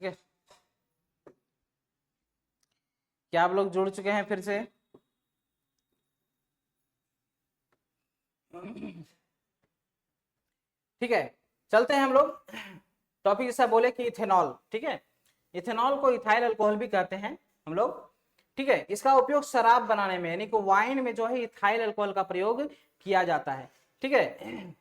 ठीक है, क्या आप लोग जुड़ चुके हैं फिर से? ठीक है, चलते हैं हम लोग। टॉपिक ऐसा बोले कि इथेनॉल, ठीक है, इथेनॉल को इथाइल अल्कोहल भी कहते हैं हम लोग। ठीक है, इसका उपयोग शराब बनाने में यानी कि वाइन में जो है इथाइल अल्कोहल का प्रयोग किया जाता है। ठीक है,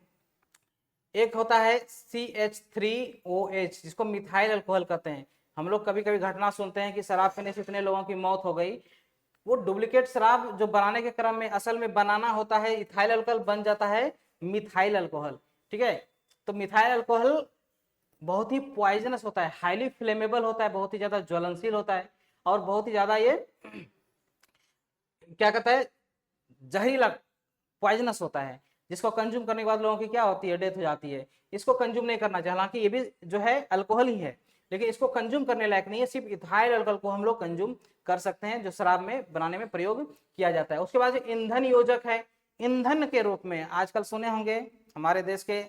एक होता है CH3OH जिसको मिथाइल अल्कोहल कहते हैं। हम लोग कभी कभी घटना सुनते हैं कि शराब पीने से इतने लोगों की मौत हो गई। वो डुप्लीकेट शराब जो बनाने के क्रम में असल में बनाना होता है इथाइल अल्कोहल, बन जाता है मिथाइल अल्कोहल। ठीक है, तो मिथाइल अल्कोहल बहुत ही पॉइजनस होता है, हाईली फ्लेमेबल होता है, बहुत ही ज्यादा ज्वलनशील होता है और बहुत ही ज्यादा ये क्या कहता है जहरीला, पॉइजनस होता है, जिसको कंज्यूम करने के बाद लोगों की क्या होती है, डेथ हो जाती है। इसको कंज्यूम नहीं करना चाहिए, हालांकि ये भी जो है अल्कोहल ही है, लेकिन इसको कंज्यूम करने लायक नहीं है। सिर्फ इथाइल अल्कोहल को हम लोग कंज्यूम कर सकते हैं, जो शराब में बनाने में प्रयोग किया जाता है। उसके बाद ईंधन योजक है, ईंधन के रूप में आजकल सुने होंगे हमारे देश के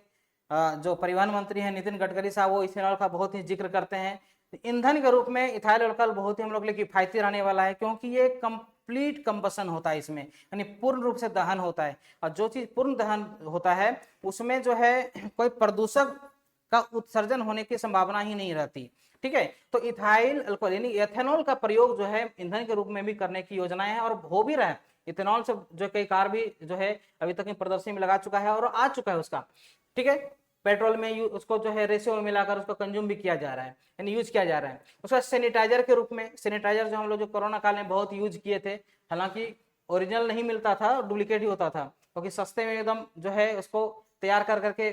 जो परिवहन मंत्री हैं नितिन गडकरी साहब, वो इथेनॉल का बहुत ही जिक्र करते हैं। ईंधन के रूप में इथाइल अल्कोहल बहुत ही हम लोग के लिए किफायती रहने वाला है, क्योंकि ये कंप्लीट कंबसन होता है इसमें, यानी पूर्ण रूप से दहन होता है। और जो चीज पूर्ण दहन होता है उसमें जो है कोई प्रदूषक का उत्सर्जन होने की संभावना ही नहीं रहती। ठीक है, तो इथाइल अल्कोहल यानी एथेनॉल का प्रयोग जो है ईंधन के रूप में भी करने की योजनाएं हैं और हो भी रहा है। इथेनॉल से जो कई कार भी जो है अभी तक प्रदर्शनी में लगा चुका है और आ चुका है उसका। ठीक है, पेट्रोल में उसको जो है रेशियो में मिलाकर उसको कंज्यूम भी किया जा रहा है, यानी यूज किया जा रहा है। उसका सैनिटाइजर के रूप में, सैनिटाइजर जो हम लोग जो कोरोना काल में बहुत यूज किए थे, हालांकि ओरिजिनल नहीं मिलता था, डुप्लीकेट ही होता था, क्योंकि सस्ते में एकदम जो है उसको तैयार कर करके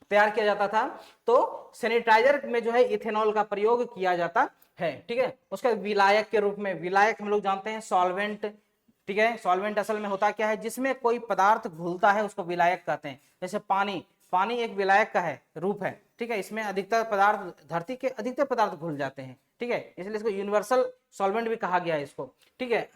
तैयार किया जाता था। तो सैनिटाइजर में जो है इथेनॉल का प्रयोग किया जाता है। ठीक है, उसका विलायक के रूप में, विलायक हम लोग जानते हैं सॉल्वेंट। ठीक है, सॉल्वेंट असल में होता क्या है, जिसमें कोई पदार्थ घुलता है उसको विलायक कहते हैं। जैसे पानी, पानी एक विलायक का है रूप है। ठीक है, इसमें अधिकतर पदार्थ, धरती के अधिकतर पदार्थ घुल जाते हैं। ठीक है, इसलिए इसको यूनिवर्सल सॉल्वेंट भी कहा गया है इसको। ठीक है,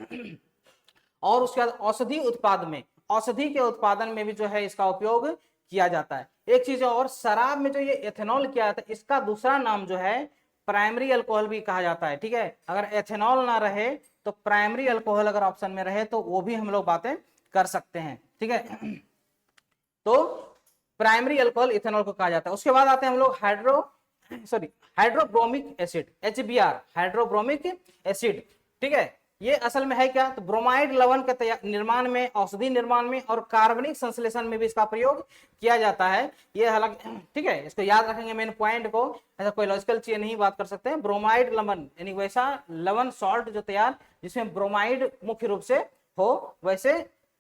और उसके बाद औषधि उत्पाद में, औषधि के उत्पादन में भी जो है इसका उपयोग किया जाता है। एक चीज और, शराब में जो ये एथेनॉल किया जाता है इसका दूसरा नाम जो है प्राइमरी अल्कोहल भी कहा जाता है। ठीक है, अगर एथेनॉल ना रहे तो प्राइमरी अल्कोहल अगर ऑप्शन में रहे तो वो भी हम लोग बातें कर सकते हैं। ठीक है, तो प्राइमरी अल्कोहल इथेनॉल को कहा जाता है। उसके बाद आते हैं हम लोग hydrobromic acid, HBr, hydrobromic acid. ठीक है, ये असल में है क्या, तो ब्रोमाइड लवण के निर्माण में, औषधि निर्माण में और कार्बनिक संश्लेषण में भी इसका प्रयोग किया जाता है। ये हालांकि ठीक है, इसको याद रखेंगे मेन पॉइंट को, ऐसा कोई लॉजिकल चीज नहीं बात कर सकते हैं। ब्रोमाइड लवण यानी वैसा लवण सॉल्ट जो तैयार जिसमें ब्रोमाइड मुख्य रूप से हो, वैसे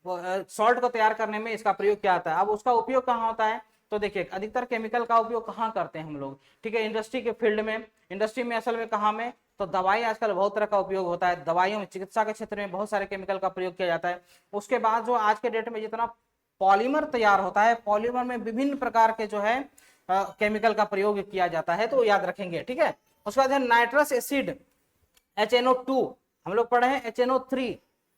सॉल्ट को तैयार करने में इसका प्रयोग किया जाता है। अब उसका उपयोग कहाँ होता है, तो देखिए अधिकतर केमिकल का उपयोग कहाँ करते हैं हम लोग, ठीक है, इंडस्ट्री के फील्ड में। इंडस्ट्री में असल में कहाँ में, तो दवाई आजकल बहुत तरह का उपयोग होता है, दवाइयों में, चिकित्सा के क्षेत्र में बहुत सारे केमिकल का प्रयोग किया जाता है। उसके बाद जो आज के डेट में जितना पॉलीमर तैयार होता है, पॉलीमर में विभिन्न प्रकार के जो है केमिकल का प्रयोग किया जाता है, तो याद रखेंगे। ठीक है, उसके बाद है नाइट्रस एसिड, HNO2, हम लोग पढ़े हैं HNO3,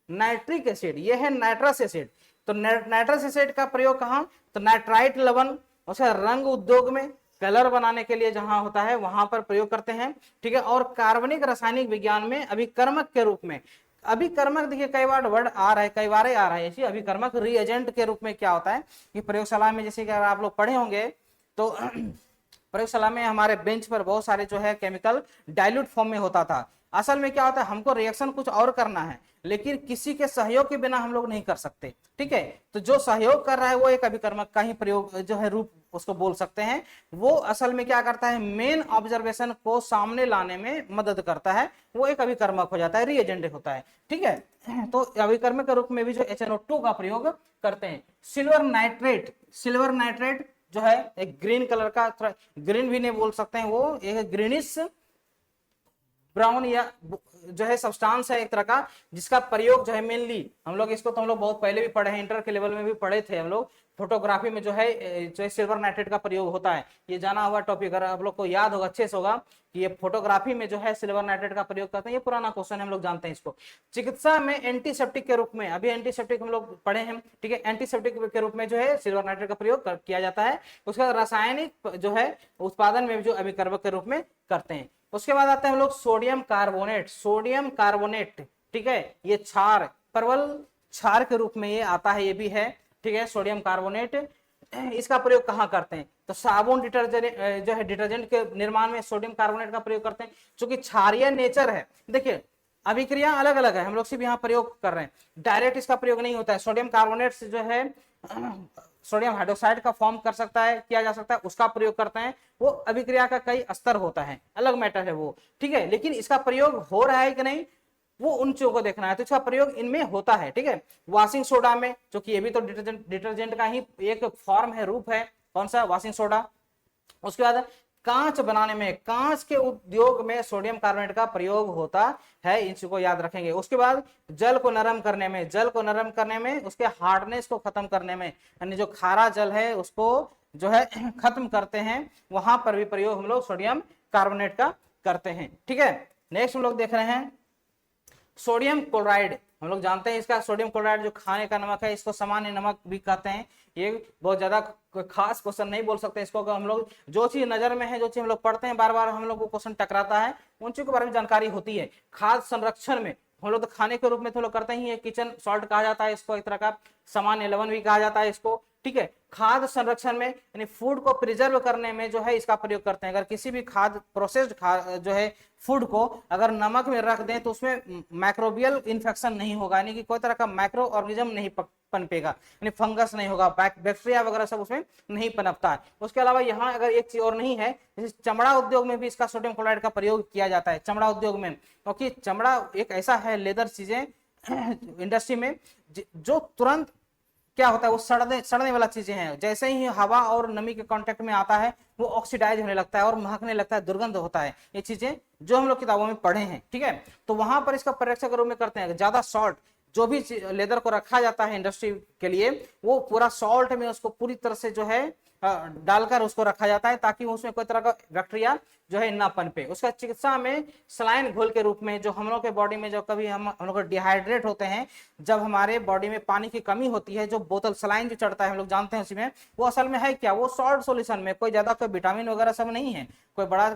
नाइट्रिक एसिड, ये है नाइट्रस एसिड। तो नाइट्रस एसिड का प्रयोग कहाँ, तो नाइट्राइट लवण, उसका रंग उद्योग में, कलर बनाने के लिए जहां होता है वहां पर प्रयोग करते हैं। ठीक है, और कार्बनिक रासायनिक विज्ञान में अभिकर्मक के रूप में, अभिकर्मक देखिए कई बार वर्ड आ रहा है, कई बार आ रहा है ऐसी, अभिकर्मक रिएजेंट के रूप में क्या होता है कि प्रयोगशाला में, जैसे कि अगर आप लोग पढ़े होंगे तो प्रयोगशाला में हमारे बेंच पर बहुत सारे जो है केमिकल डाइल्यूट फॉर्म में होता था। असल में क्या होता है, हमको रिएक्शन कुछ और करना है, लेकिन किसी के सहयोग के बिना हम लोग नहीं कर सकते। ठीक है, तो जो सहयोग कर रहा है वो एक अभिकर्मक का ही प्रयोग जो है रूप उसको बोल सकते हैं। वो असल में क्या करता है, मेन ऑब्जर्वेशन को सामने लाने में मदद करता है, वो एक अभिकर्मक हो जाता है, रिएजेंट होता है। ठीक है, तो अभिकर्मक के रूप में भी जो HNO2 का प्रयोग करते हैं। सिल्वर नाइट्रेट, सिल्वर नाइट्रेट जो है एक ग्रीन कलर का, थोड़ा ग्रीन भी नहीं बोल सकते हैं, वो एक ग्रीनिश ब्राउन या जो है सब्सटेंस है एक तरह का, जिसका प्रयोग जो है मेनली हम लोग, इसको तो हम लोग बहुत पहले भी पढ़े हैं, इंटर के लेवल में भी पढ़े थे हम लोग, फोटोग्राफी में जो है सिल्वर नाइट्रेट का प्रयोग होता है। ये जाना हुआ टॉपिक, अगर आप लोग को याद होगा अच्छे से होगा कि ये फोटोग्राफी में जो है सिल्वर नाइट्रेट का प्रयोग करते हैं। ये पुराना क्वेश्चन है, हम लोग जानते हैं इसको। चिकित्सा में एंटीसेप्टिक के रूप में, अभी एंटीसेप्टिक हम लोग पढ़े हैं, ठीक है, एंटीसेप्टिक के रूप में जो है सिल्वर नाइट्रेट का प्रयोग किया जाता है। उसके बाद रासायनिक जो है उत्पादन में जो अभिकर्मक के रूप में करते हैं। उसके बाद आते हैं हम लोग सोडियम कार्बोनेट। सोडियम कार्बोनेट, ठीक है, ये क्षार, प्रबल क्षार के रूप में ये आता है, ये भी है, ठीक है, सोडियम कार्बोनेट। इसका प्रयोग कहाँ करते हैं? तो साबुन, डिटर्जेंट जो है, डिटर्जेंट के निर्माण में सोडियम कार्बोनेट का प्रयोग करते हैं, क्योंकि क्षारीय नेचर है। देखिए अभिक्रिया अलग अलग है, हम लोग सिर्फ यहाँ प्रयोग कर रहे हैं, डायरेक्ट इसका प्रयोग नहीं होता है। सोडियम कार्बोनेट से जो है सोडियम हाइड्रोक्साइड का फॉर्म कर सकता है, किया जा सकता है, उसका प्रयोग करते हैं। वो अभिक्रिया का कई स्तर होता है, अलग मैटर है वो, ठीक है, लेकिन इसका प्रयोग हो रहा है कि नहीं वो उन चीजों को देखना है। तो इसका प्रयोग इनमें होता है, ठीक है। वॉशिंग सोडा में, जो कि ये भी तो डिटर्जेंट का ही एक फॉर्म है, रूप है, कौन सा? Washing soda. उसके बाद कांच बनाने में, कांच के उद्योग में सोडियम कार्बोनेट का प्रयोग होता है, इन चीजों को याद रखेंगे। उसके बाद जल को नरम करने में, जल को नरम करने में, उसके हार्डनेस को खत्म करने में, यानी जो खारा जल है उसको जो है खत्म करते हैं, वहां पर भी प्रयोग हम लोग सोडियम कार्बोनेट का करते हैं, ठीक है। नेक्स्ट हम लोग देख रहे हैं सोडियम क्लोराइड। हम लोग जानते हैं इसका सोडियम क्लोराइड जो खाने का नमक है, इसको सामान्य नमक भी कहते हैं। ये बहुत ज्यादा कोई खास क्वेश्चन नहीं बोल सकते इसको, हम लोग जो चीज नजर में है, जो चीज हम लोग पढ़ते हैं, बार बार हम लोग को क्वेश्चन टकराता है, उन चीजों के बारे में जानकारी होती है। खाद्य संरक्षण में हम लोग तो खाने के रूप में तो लोग करते ही है, किचन सॉल्ट कहा जाता है इसको, एक तरह का सामान्य लवण भी कहा जाता है इसको, ठीक है। खाद्य संरक्षण में यानी फूड को प्रिजर्व करने में जो है इसका प्रयोग करते हैं। अगर किसी भी खाद्य प्रोसेस्ड जो है फूड को अगर नमक में रख दें तो उसमें माइक्रोबियल इन्फेक्शन नहीं होगा, यानी कि कोई तरह का माइक्रो ऑर्गेनिज्म नहीं पनपेगा, यानी फंगस नहीं होगा, बैक्टीरिया वगैरह सब उसमें नहीं पनपता है। उसके अलावा यहाँ अगर एक चीज और नहीं है, जैसे चमड़ा उद्योग में भी इसका सोडियम क्लोराइड का प्रयोग किया जाता है, चमड़ा उद्योग में, क्योंकि चमड़ा एक ऐसा है, लेदर चीजें इंडस्ट्री में जो तुरंत क्या होता है, वो सड़ने वाला चीजें हैं, जैसे ही हवा और नमी के कांटेक्ट में आता है वो ऑक्सीडाइज होने लगता है और महकने लगता है, दुर्गंध होता है। ये चीजें जो हम लोग किताबों में पढ़े हैं, ठीक है। तो वहां पर इसका परीक्षण के रूप में करते हैं। ज्यादा सॉल्ट, जो भी लेदर को रखा जाता है इंडस्ट्री के लिए, वो पूरा सॉल्ट में उसको पूरी तरह से जो है डालकर उसको रखा जाता है, ताकि उसमें कोई तरह का बैक्टीरिया जो है ना पनपे। उसका चिकित्सा में सलाइन घोल के रूप में, जो हम लोग के बॉडी में जो कभी हम लोग डिहाइड्रेट होते हैं, जब हमारे बॉडी में पानी की कमी होती है, जो बोतल सलाइन जो चढ़ता है हम लोग जानते हैं उसमें, वो असल में है क्या? वो सॉल्ट सॉल्यूशन में, कोई ज्यादा कोई विटामिन वगैरह सब नहीं है, कोई बड़ा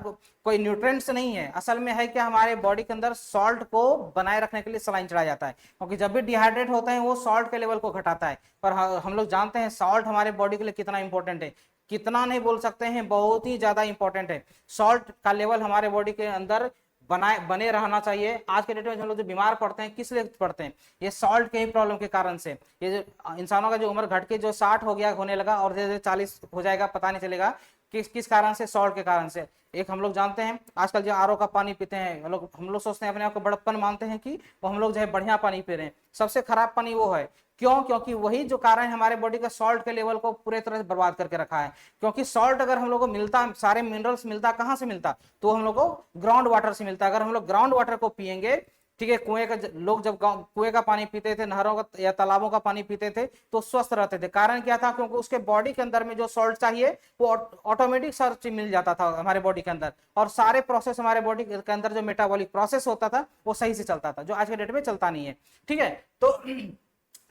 कोई न्यूट्रिएंट्स नहीं है, असल में है क्या, हमारे बॉडी के अंदर सॉल्ट को बनाए रखने के लिए सलाइन चढ़ाया जाता है, क्योंकि जब भी डिहाइड्रेट होते हैं वो सॉल्ट के लेवल को घटाता है। पर हम लोग जानते हैं सॉल्ट हमारे बॉडी के लिए कितना इंपॉर्टेंट है, कितना नहीं बोल सकते हैं, बहुत ही ज्यादा इंपॉर्टेंट है। सॉल्ट का लेवल हमारे बॉडी के अंदर बने रहना चाहिए। आज के डेट में हम लोग जो बीमार पड़ते हैं, किस लिए पड़ते हैं? ये सॉल्ट के ही प्रॉब्लम के कारण से। ये जो इंसानों का जो उम्र घट के जो 60 हो गया, होने लगा, और जैसे 40 हो जाएगा पता नहीं चलेगा, किस कारण से? सॉल्ट के कारण से। एक हम लोग जानते हैं आजकल जो आरओ का पानी पीते हैं हम लोग सोचते हैं, अपने आप को बड़प्पन मानते हैं कि वो हम लोग जो है बढ़िया पानी पी रहे हैं। सबसे खराब पानी वो है। क्यों? क्योंकि वही जो कारण है हमारे बॉडी का सॉल्ट के लेवल को पूरे तरह से बर्बाद करके रखा है। क्योंकि सॉल्ट अगर हम लोग को मिलता, सारे मिनरल्स मिलता कहाँ से मिलता? तो हम लोग को ग्राउंड वाटर से मिलता। अगर हम लोग ग्राउंड वाटर को पियेंगे, ठीक है, कुएं का लोग जब कुएं का पानी पीते थे, नहरों का या तालाबों का पानी पीते थे, तो स्वस्थ रहते थे। कारण क्या था? क्योंकि उसके बॉडी के अंदर में जो सॉल्ट चाहिए वो ऑटोमेटिक सर्च मिल जाता था हमारे बॉडी के अंदर, और सारे प्रोसेस हमारे बॉडी के अंदर जो मेटाबॉलिक प्रोसेस होता था वो सही से चलता था, जो आज के डेट में चलता नहीं है, ठीक है। तो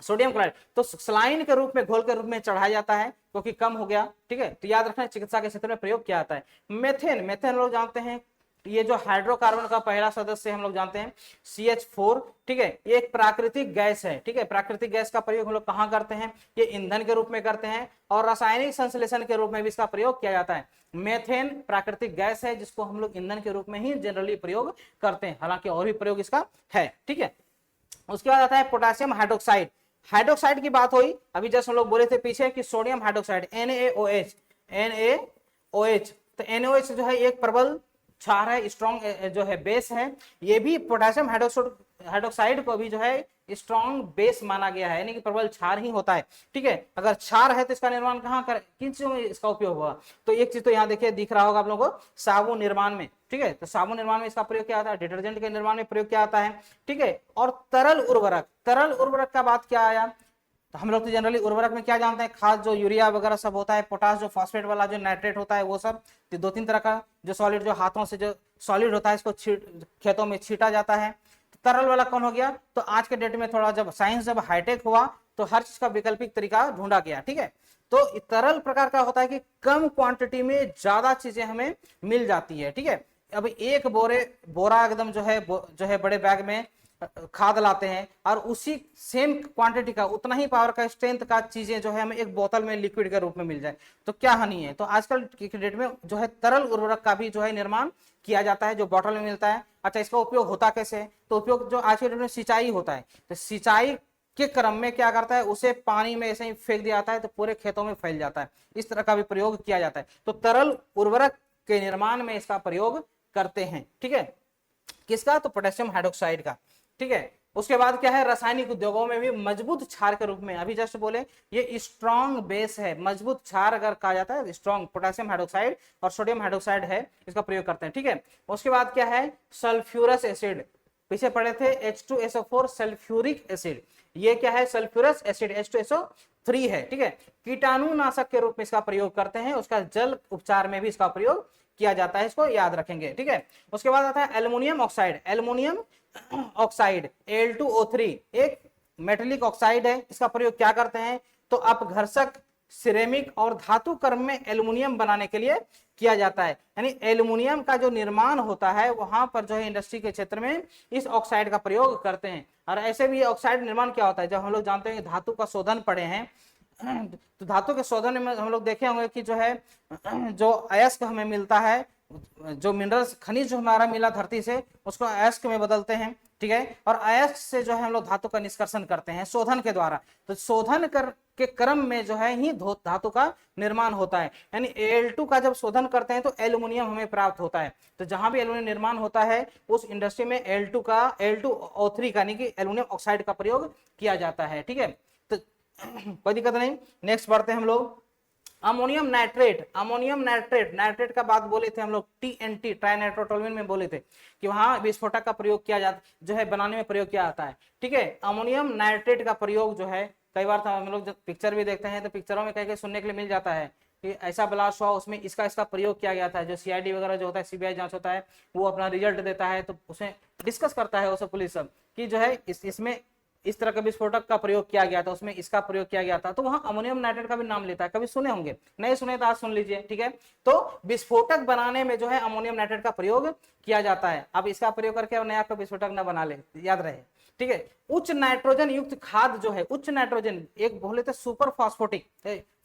सोडियम क्लोराइड तो सलाइन के रूप में, घोल के रूप में चढ़ाया जाता है, क्योंकि कम हो गया, ठीक है। तो याद रखना, चिकित्सा के क्षेत्र में प्रयोग किया जाता है। मेथेन, मेथेन लोग जानते हैं, ये जो हाइड्रोकार्बन का पहला सदस्य हम लोग जानते हैं, CH4, ठीक है, ये एक प्राकृतिक गैस है, ठीक है। प्राकृतिक गैस का प्रयोग हम लोग कहाँ करते हैं? ये ईंधन के रूप में करते हैं, और रासायनिक संश्लेषण के रूप में भी इसका प्रयोग किया जाता है। मेथेन प्राकृतिक गैस है, जिसको हम लोग ईंधन के रूप में ही जनरली प्रयोग करते हैं, हालांकि और भी प्रयोग इसका है, ठीक है। उसके बाद आता है पोटेशियम हाइड्रोक्साइड। हाइड्रोक्साइड की बात हुई अभी, जस्ट हम लोग बोले थे पीछे कि सोडियम हाइड्रोक्साइड NaOH, NaOH, तो NaOH जो है एक प्रबल क्षार है, स्ट्रॉन्ग जो है बेस है। ये भी पोटेशियम हाइड्रोक्साइड को भी जो है स्ट्रॉन्ग बेस माना गया है, यानी कि प्रबल क्षार ही होता है, ठीक है। अगर क्षार है तो इसका निर्माण कहाँ कर, किन चीजों में इसका उपयोग हुआ? तो एक चीज तो यहाँ देखिए दिख रहा होगा आप लोगों को, साबुन निर्माण में, ठीक है। तो साबुन निर्माण में इसका प्रयोग किया जाता है, डिटर्जेंट के निर्माण में प्रयोग किया जाता है, ठीक है। और तरल उर्वरक, तरल उर्वरक का बात क्या आया? तो हम लोग तो जनरली उर्वरक में क्या जानते हैं, खाद जो यूरिया वगैरह सब होता है, पोटास जो फॉस्फेट वाला जो नाइट्रेट होता है वो सब, तो 2-3 तरह का जो सॉलिड जो हाथों से जो सॉलिड होता है इसको खेतों में छीटा जाता है। तो तरल वाला कौन हो गया, तो आज के डेट में थोड़ा जब साइंस जब हाईटेक हुआ तो हर चीज का वैकल्पिक तरीका ढूंढा गया, ठीक है। तो तरल प्रकार का होता है कि कम क्वांटिटी में ज्यादा चीजें हमें मिल जाती है, ठीक है। अब एक बोरा एकदम जो है बड़े बैग में खाद लाते हैं और उसी सेम क्वांटिटी का उतना ही पावर का स्ट्रेंथ का चीजें जो है हमें एक बोतल में लिक्विड के रूप में मिल जाए, तो क्या हानि है। तो आजकल की डेट में जो है तरल उर्वरक का भी जो है निर्माण किया जाता है जो बोतल में मिलता है। अच्छा, इसका उपयोग होता कैसे है, तो उपयोग जो आज के डेट में सिंचाई होता है, तो सिंचाई के क्रम में क्या करता है, उसे पानी में ऐसे ही फेंक दिया जाता है तो पूरे खेतों में फैल जाता है, इस तरह का भी प्रयोग किया जाता है। तो तरल उर्वरक के निर्माण में इसका प्रयोग करते हैं, ठीक है। किसका, तो पोटेशियम हाइड्रोक्साइड का, ठीक है। उसके बाद क्या है, रासायनिक उद्योगों में भी मजबूत क्षार के रूप में, अभी जस्ट बोले ये स्ट्रॉन्ग बेस है, मजबूत क्षार अगर कहा जाता है, स्ट्रॉन्ग पोटेशियम हाइड्रोक्साइड और सोडियम हाइड्रोक्साइड है, इसका प्रयोग करते हैं, ठीक है। उसके बाद क्या है, सल्फ्यूरस एसिड, पीछे पढ़े थे H2SO4 सल्फ्यूरिक एसिड, ये क्या है, सल्फ्यूरस एसिड H2SO3 है, ठीक है। कीटाणुनाशक के रूप में इसका प्रयोग करते हैं, उसका जल उपचार में भी इसका प्रयोग किया जाता है, इसको याद रखेंगे, ठीक है। उसके बाद आता है aluminium oxide, aluminium oxide Al2O3 एक मेटेलिक ऑक्साइड है, इसका प्रयोग क्या करते हैं, तो अपघर्षक, सिरेमिक और धातु कर्म में एल्युमिनियम बनाने के लिए किया जाता है। यानी एल्युमिनियम का जो निर्माण होता है वहां पर जो है इंडस्ट्री के क्षेत्र में इस ऑक्साइड का प्रयोग करते हैं। और ऐसे भी ऑक्साइड निर्माण क्या होता है, जब हम लोग जानते हैं धातु का शोधन पढ़े हैं, तो धातु के शोधन में हम लोग देखे होंगे कि जो है जो अयस्क हमें मिलता है, जो मिनरल्स खनिज जो हमारा मिला धरती से, उसको अयस्क में बदलते हैं, ठीक है। और अयस्क से जो है हम लोग धातु का निष्कर्षण करते हैं शोधन के द्वारा, तो शोधन के क्रम में जो है ही धातु का निर्माण होता है। यानी Al2 का जब शोधन करते हैं तो एल्युमिनियम हमें प्राप्त होता है। तो जहां भी एल्युमिनियम निर्माण होता है उस इंडस्ट्री में Al2O3 का यानी कि एल्युमिनियम ऑक्साइड का प्रयोग किया जाता है, ठीक है। तो कोई दिक्कत नहीं, नेक्स्ट बढ़ते हैं हम लोग। Ammonium nitrate, ammonium nitrate, nitrate का बात बोले थे हम लोग TNT ट्राई नाइट्रोटोलुएन में बोले थे कि वहां विस्फोटक का प्रयोग किया जाता, जो है बनाने में प्रयोग किया जाता है, ठीक है। अमोनियम नाइट्रेट का प्रयोग जो है कई बार हम लोग जब पिक्चर भी देखते हैं तो पिक्चरों में कहीं सुनने के लिए मिल जाता है कि ऐसा ब्लास्ट हुआ, उसमें इसका प्रयोग किया गया था। जो CID वगैरह जो होता है, CBI जांच होता है, वो अपना रिजल्ट देता है तो उसमें डिस्कस करता है वो सब पुलिस सब कि जो है इसमें इस तरह का विस्फोटक का प्रयोग किया गया था, उसमें इसका प्रयोग किया गया था, तो वहां अमोनियम नाइट्रेट का भी नाम लेता है। कभी सुने होंगे, नहीं सुने तो आज सुन लीजिए, ठीक है। तो विस्फोटक बनाने में जो है अमोनियम नाइट्रेट का प्रयोग किया जाता है। अब इसका प्रयोग करके नया का विस्फोटक न बना ले, याद रहे, ठीक है। उच्च नाइट्रोजन युक्त खाद जो है, उच्च नाइट्रोजन, एक बोले तो सुपर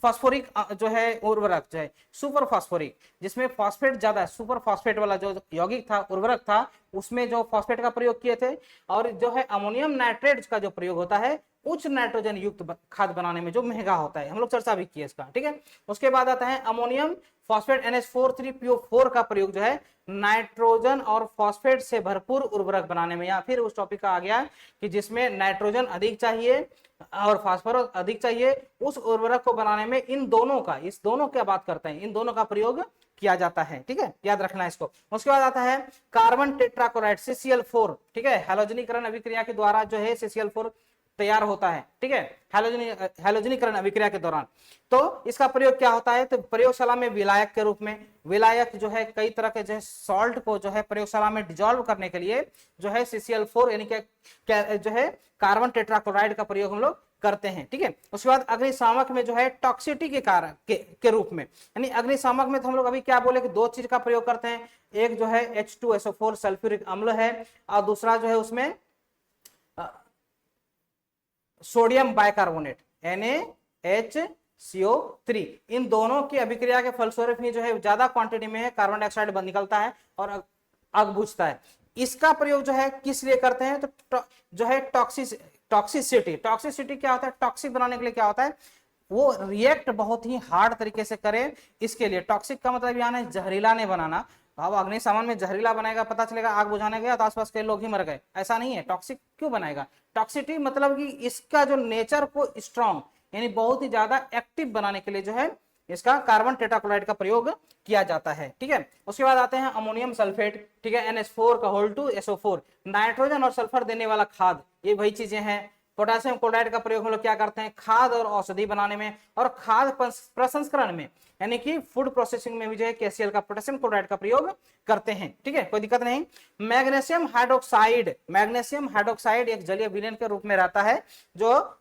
फास्फोरिक जो है उर्वरक जो है सुपर फास्फोरिक, जिसमें फास्फेट ज्यादा है, सुपर फास्फेट वाला जो यौगिक था उर्वरक था उसमें जो फास्फेट का प्रयोग किए थे। और जो है अमोनियम नाइट्रेट का जो प्रयोग होता है उच्च नाइट्रोजन युक्त खाद बनाने में, जो महंगा होता है, हम लोग चर्चा भी किए इसका, ठीक है। उसके बाद आता है अमोनियम फॉस्फेट NH4 का प्रयोग जो है नाइट्रोजन और फॉस्फेट से भरपूर उर्वरक बनाने में, या फिर उस टॉपिक का आ गया कि जिसमें नाइट्रोजन अधिक चाहिए और फास्फोरस अधिक चाहिए, उस उर्वरक को बनाने में इस दोनों की बात करते हैं, इन दोनों का प्रयोग किया जाता है, ठीक है, याद रखना इसको। उसके बाद आता है कार्बन टेट्राक्लोराइड CCl4, ठीक है, हैलोजनीकरण अभिक्रिया के द्वारा जो है CCl4 तैयार होता है, ठीक है, हैलोजनीकरण अभिक्रिया के दौरान। तो इसका प्रयोग क्या होता है, तो प्रयोगशाला में विलायक के रूप में, विलायक जो है कई तरह के जो है सॉल्ट को जो है प्रयोगशाला में डिजोल्व करने के लिए जो है CCl4 यानी कि जो है कार्बन टेट्राक्लोराइड का प्रयोग हम लोग करते हैं, ठीक है। उसके बाद अग्निशामक में जो है टॉक्सिटी के कारण के रूप में, यानी अग्निशामक में तो हम लोग अभी क्या बोले कि 2 चीज का प्रयोग करते हैं, एक जो है H2SO4 सल्फ्यूरिक अम्ल है और दूसरा जो है उसमें सोडियम बाइकार्बोनेट NaHCO3, इन दोनों की अभिक्रिया के फलस्वरूप ही जो है ज्यादा क्वांटिटी में है कार्बन डाइऑक्साइड बंद निकलता है और आग बुझता है। इसका प्रयोग जो है किस लिए करते हैं, तो जो है टॉक्सिसिटी क्या होता है, टॉक्सिक बनाने के लिए क्या होता है, वो रिएक्ट बहुत ही हार्ड तरीके से करे, इसके लिए टॉक्सिक का मतलब यहाँ है जहरीला नहीं बनाना। अब अग्निशमन में जहरीला बनाएगा, पता चलेगा आग बुझाने गया तो आसपास के लोग ही मर गए, ऐसा नहीं है। टॉक्सिक क्यों बनाएगा, टॉक्सिटी मतलब कि इसका जो नेचर को स्ट्रॉन्ग यानी बहुत ही ज्यादा एक्टिव बनाने के लिए जो है इसका कार्बन टेट्राक्लोराइड का प्रयोग किया जाता है, ठीक है। उसके बाद आते हैं अमोनियम सल्फेट, ठीक है, NH4 का होल 2 SO4, नाइट्रोजन और सल्फर देने वाला खाद, ये वही चीजें हैं। पोटेशियम क्लोराइड का प्रयोग हम लोग क्या करते हैं, खाद और औषधि बनाने में और खाद प्रसंस्करण में, यानी कि फूड प्रोसेसिंग में भी जो है KCl का, पोटेशियम क्लोराइड का प्रयोग करते हैं। ठीक है, कोई दिक्कत नहीं। मैग्नीशियम हाइड्रोक्साइड, मैग्नीशियम हाइड्रोक्साइड एक जलीय विलयन के रूप में रहता है, जो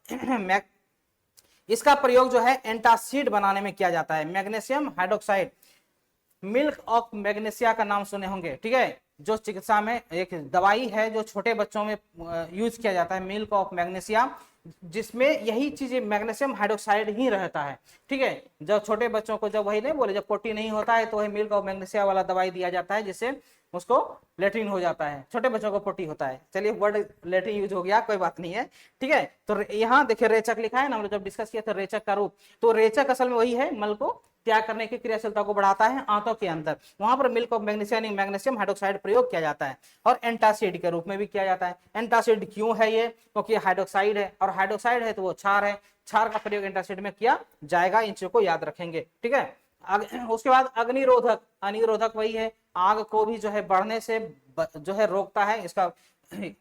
इसका प्रयोग जो है एंटासिड बनाने में किया जाता है। Magnesium hydroxide, milk of magnesia का नाम सुने होंगे, ठीक है, जो चिकित्सा में एक दवाई है जो छोटे बच्चों में यूज किया जाता है, मिल्क ऑफ मैग्नीशिया, जिसमें यही चीज मैग्नीशियम हाइड्रोक्साइड ही रहता है। ठीक है, जब छोटे बच्चों को, जब वही नहीं बोले, जब पोटी नहीं होता है तो वही मिल्क ऑफ मैग्नीशिया वाला दवाई दिया जाता है, जिससे उसको लेट्रिन हो जाता है, छोटे बच्चों को पोटी होता है। चलिए वर्ड लेट्रिन यूज हो गया, कोई बात नहीं है। ठीक है, तो यहाँ देखिए रेचक लिखा है ना, हम लोग जब डिस्कस किया था रेचक का रूप, तो रेचक असल में वही है, मल को त्याग करने की क्रियाशीलता को बढ़ाता है आंतों के अंदर, वहां पर milk of magnesia magnesium hydroxide प्रयोग किया जाता है। और एंटासिड के रूप में भी किया जाता है। एंटासिड क्यों है ये, क्योंकि हाइड्रोक्साइड है, और हाइड्रोक्साइड है तो वो क्षार है, क्षार का प्रयोग एंटासिड में किया जाएगा, इन चीजों को याद रखेंगे। ठीक है, उसके बाद अग्निरोधक, अग्निरोधक वही है, आग को भी जो है बढ़ने से जो है रोकता है इसका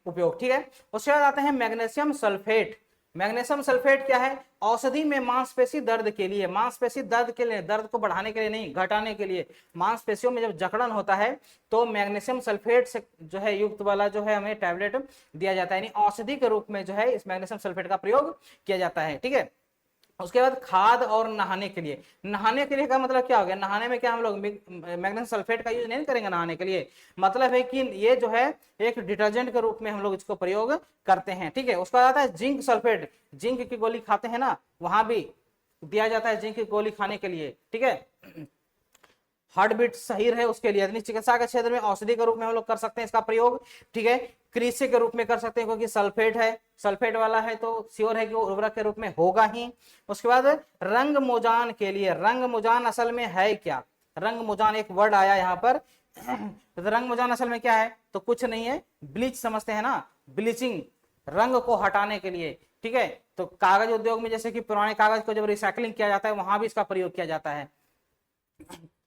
उपयोग। ठीक है, उसके बाद आते हैं मैग्नीशियम सल्फेट। मैग्नीशियम सल्फेट क्या है, औषधि में मांसपेशी दर्द के लिए, मांसपेशी दर्द के लिए, दर्द को बढ़ाने के लिए नहीं, घटाने के लिए, मांसपेशियों में जब जकड़न होता है तो मैग्नीशियम सल्फेट से जो है युक्त वाला जो है हमें टैबलेट दिया जाता है, यानी औषधि के रूप में जो है इस मैग्नीशियम सल्फेट का प्रयोग किया जाता है। ठीक है, उसके बाद खाद और नहाने के लिए, नहाने के लिए का मतलब क्या हो गया, नहाने में क्या हम लोग मैग्नीशियम सल्फेट का यूज नहीं करेंगे नहाने के लिए, मतलब है कि ये जो है एक डिटर्जेंट के रूप में हम लोग इसको प्रयोग करते हैं। ठीक है, उसका आता है जिंक सल्फेट, जिंक की गोली खाते हैं ना, वहां भी दिया जाता है जिंक की गोली खाने के लिए। ठीक है, हार्ट बीट सही रहे उसके लिए, यानी चिकित्सा के क्षेत्र में औषधि के रूप में हम लोग कर सकते हैं इसका प्रयोग। ठीक है, कृषि के रूप में कर सकते हैं, क्योंकि सल्फेट है, सल्फेट वाला है तो श्योर है कि वो उर्वरक के रूप में होगा ही। उसके बाद रंग मुजान के लिए, रंग मुजान असल में है क्या, रंग मुजान एक वर्ड आया यहाँ पर, तो रंग मुजान असल में क्या है, तो कुछ नहीं है, ब्लीच समझते हैं ना, ब्लीचिंग, रंग को हटाने के लिए। ठीक है, तो कागज उद्योग में जैसे कि पुराने कागज को जब रिसाइकलिंग किया जाता है वहां भी इसका प्रयोग किया जाता है,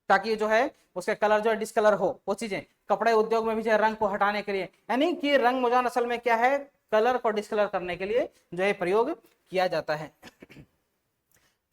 ताकि जो है उसके कलर जो है डिस्कलर हो, वो चीजें। कपड़े उद्योग में भी जो है रंग को हटाने के लिए, यानी कि रंग मुजान असल में क्या है, कलर को डिस्कलर करने के लिए जो है प्रयोग किया जाता है।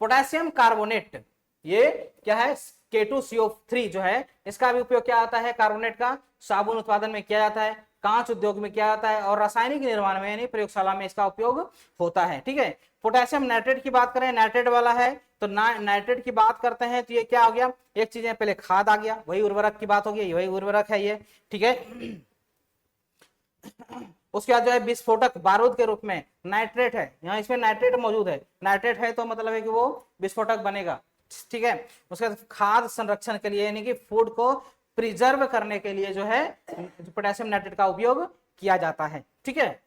पोटेशियम कार्बोनेट, ये क्या है, K2CO3 जो है, इसका भी उपयोग क्या आता है, कार्बोनेट का साबुन उत्पादन में किया जाता है, कांच उद्योग में किया जाता है, और रासायनिक निर्माण में यानी प्रयोगशाला में इसका उपयोग होता है। ठीक है, पोटेशियम नाइट्रेट की बात करें, नाइट्रेट वाला है, तो नाइट्रेट की बात करते हैं तो ये क्या हो गया, एक चीज है, पहले खाद आ गया, वही उर्वरक की बात होगी, वही उर्वरक है ये। ठीक है, उसके बाद जो है विस्फोटक बारूद के रूप में नाइट्रेट है, यहाँ इसमें नाइट्रेट मौजूद है, नाइट्रेट है तो मतलब है कि वो विस्फोटक बनेगा। ठीक है, उसके बाद खाद्य संरक्षण के लिए, यानी कि फूड को प्रिजर्व करने के लिए जो है पोटेशियम नाइट्रेट का उपयोग किया जाता है। ठीक है,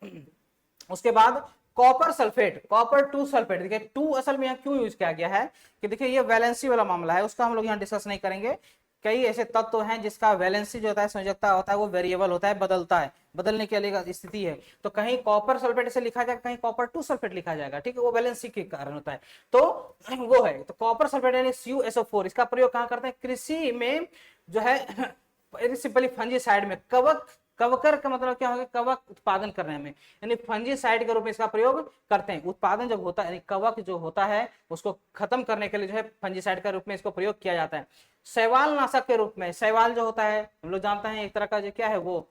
उसके बाद कॉपर सल्फेट, कॉपर 2 सल्फेट, देखिए 2 असल में यहाँ क्यों यूज किया गया है, कि देखिए ये वैलेंसी वाला मामला है, उसका हम लोग यहाँ डिस्कस नहीं करेंगे। कई ऐसे तत्व हैं जिसका वैलेंसी जो होता है, संयोजकता होता है, वो वेरिएबल होता है, बदलता है, बदलने की अलग स्थिति है, तो कहीं कॉपर सल्फेट से लिखा जाएगा, कहीं कॉपर 2 सल्फेट लिखा जाएगा। ठीक है, वो वैलेंसी के कारण होता है, तो वो है, तो कॉपर सल्फेट यानी CuSO4, इसका प्रयोग कहाँ करते हैं, कृषि में जो है, सिंपली फंजीसाइड में, कवक, कवकर का मतलब क्या होगा, कवक उत्पादन करने में, यानी फंजीसाइड के रूप में इसका प्रयोग करते हैं। उत्पादन जब होता है, कवक जो होता है उसको खत्म करने के लिए जो है फंजीसाइड के रूप में इसको प्रयोग किया जाता है। शैवाल नाशक के रूप में, शैवाल जो होता है हम लोग जानते हैं एक तरह का जो क्या है, वो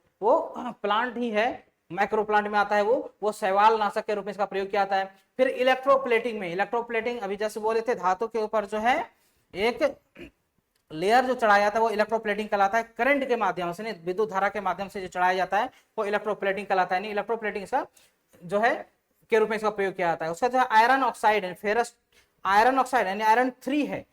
प्लांट ही है, माइक्रो प्लांट में आता है, वो शैवाल नाशक के रूप में इसका प्रयोग किया जाता है। फिर इलेक्ट्रोप्लेटिंग में, इलेक्ट्रोप्लेटिंग अभी जैसे बोले थे, धातु के ऊपर जो है एक लेयर जो चढ़ाया जाता है वो इलेक्ट्रोप्लेटिंग कहलाता है, करंट के माध्यम से, विद्युत धारा के माध्यम से जो चढ़ाया जाता है वो इलेक्ट्रोप्लेटिंग कहलाता है, नहीं इलेक्ट्रोप्लेटिंग इसका जो है के रूप में इसका प्रयोग किया जाता है। उसका जो आयरन ऑक्साइड है, फेरस आयरन ऑक्साइड यानी आयरन 3 है,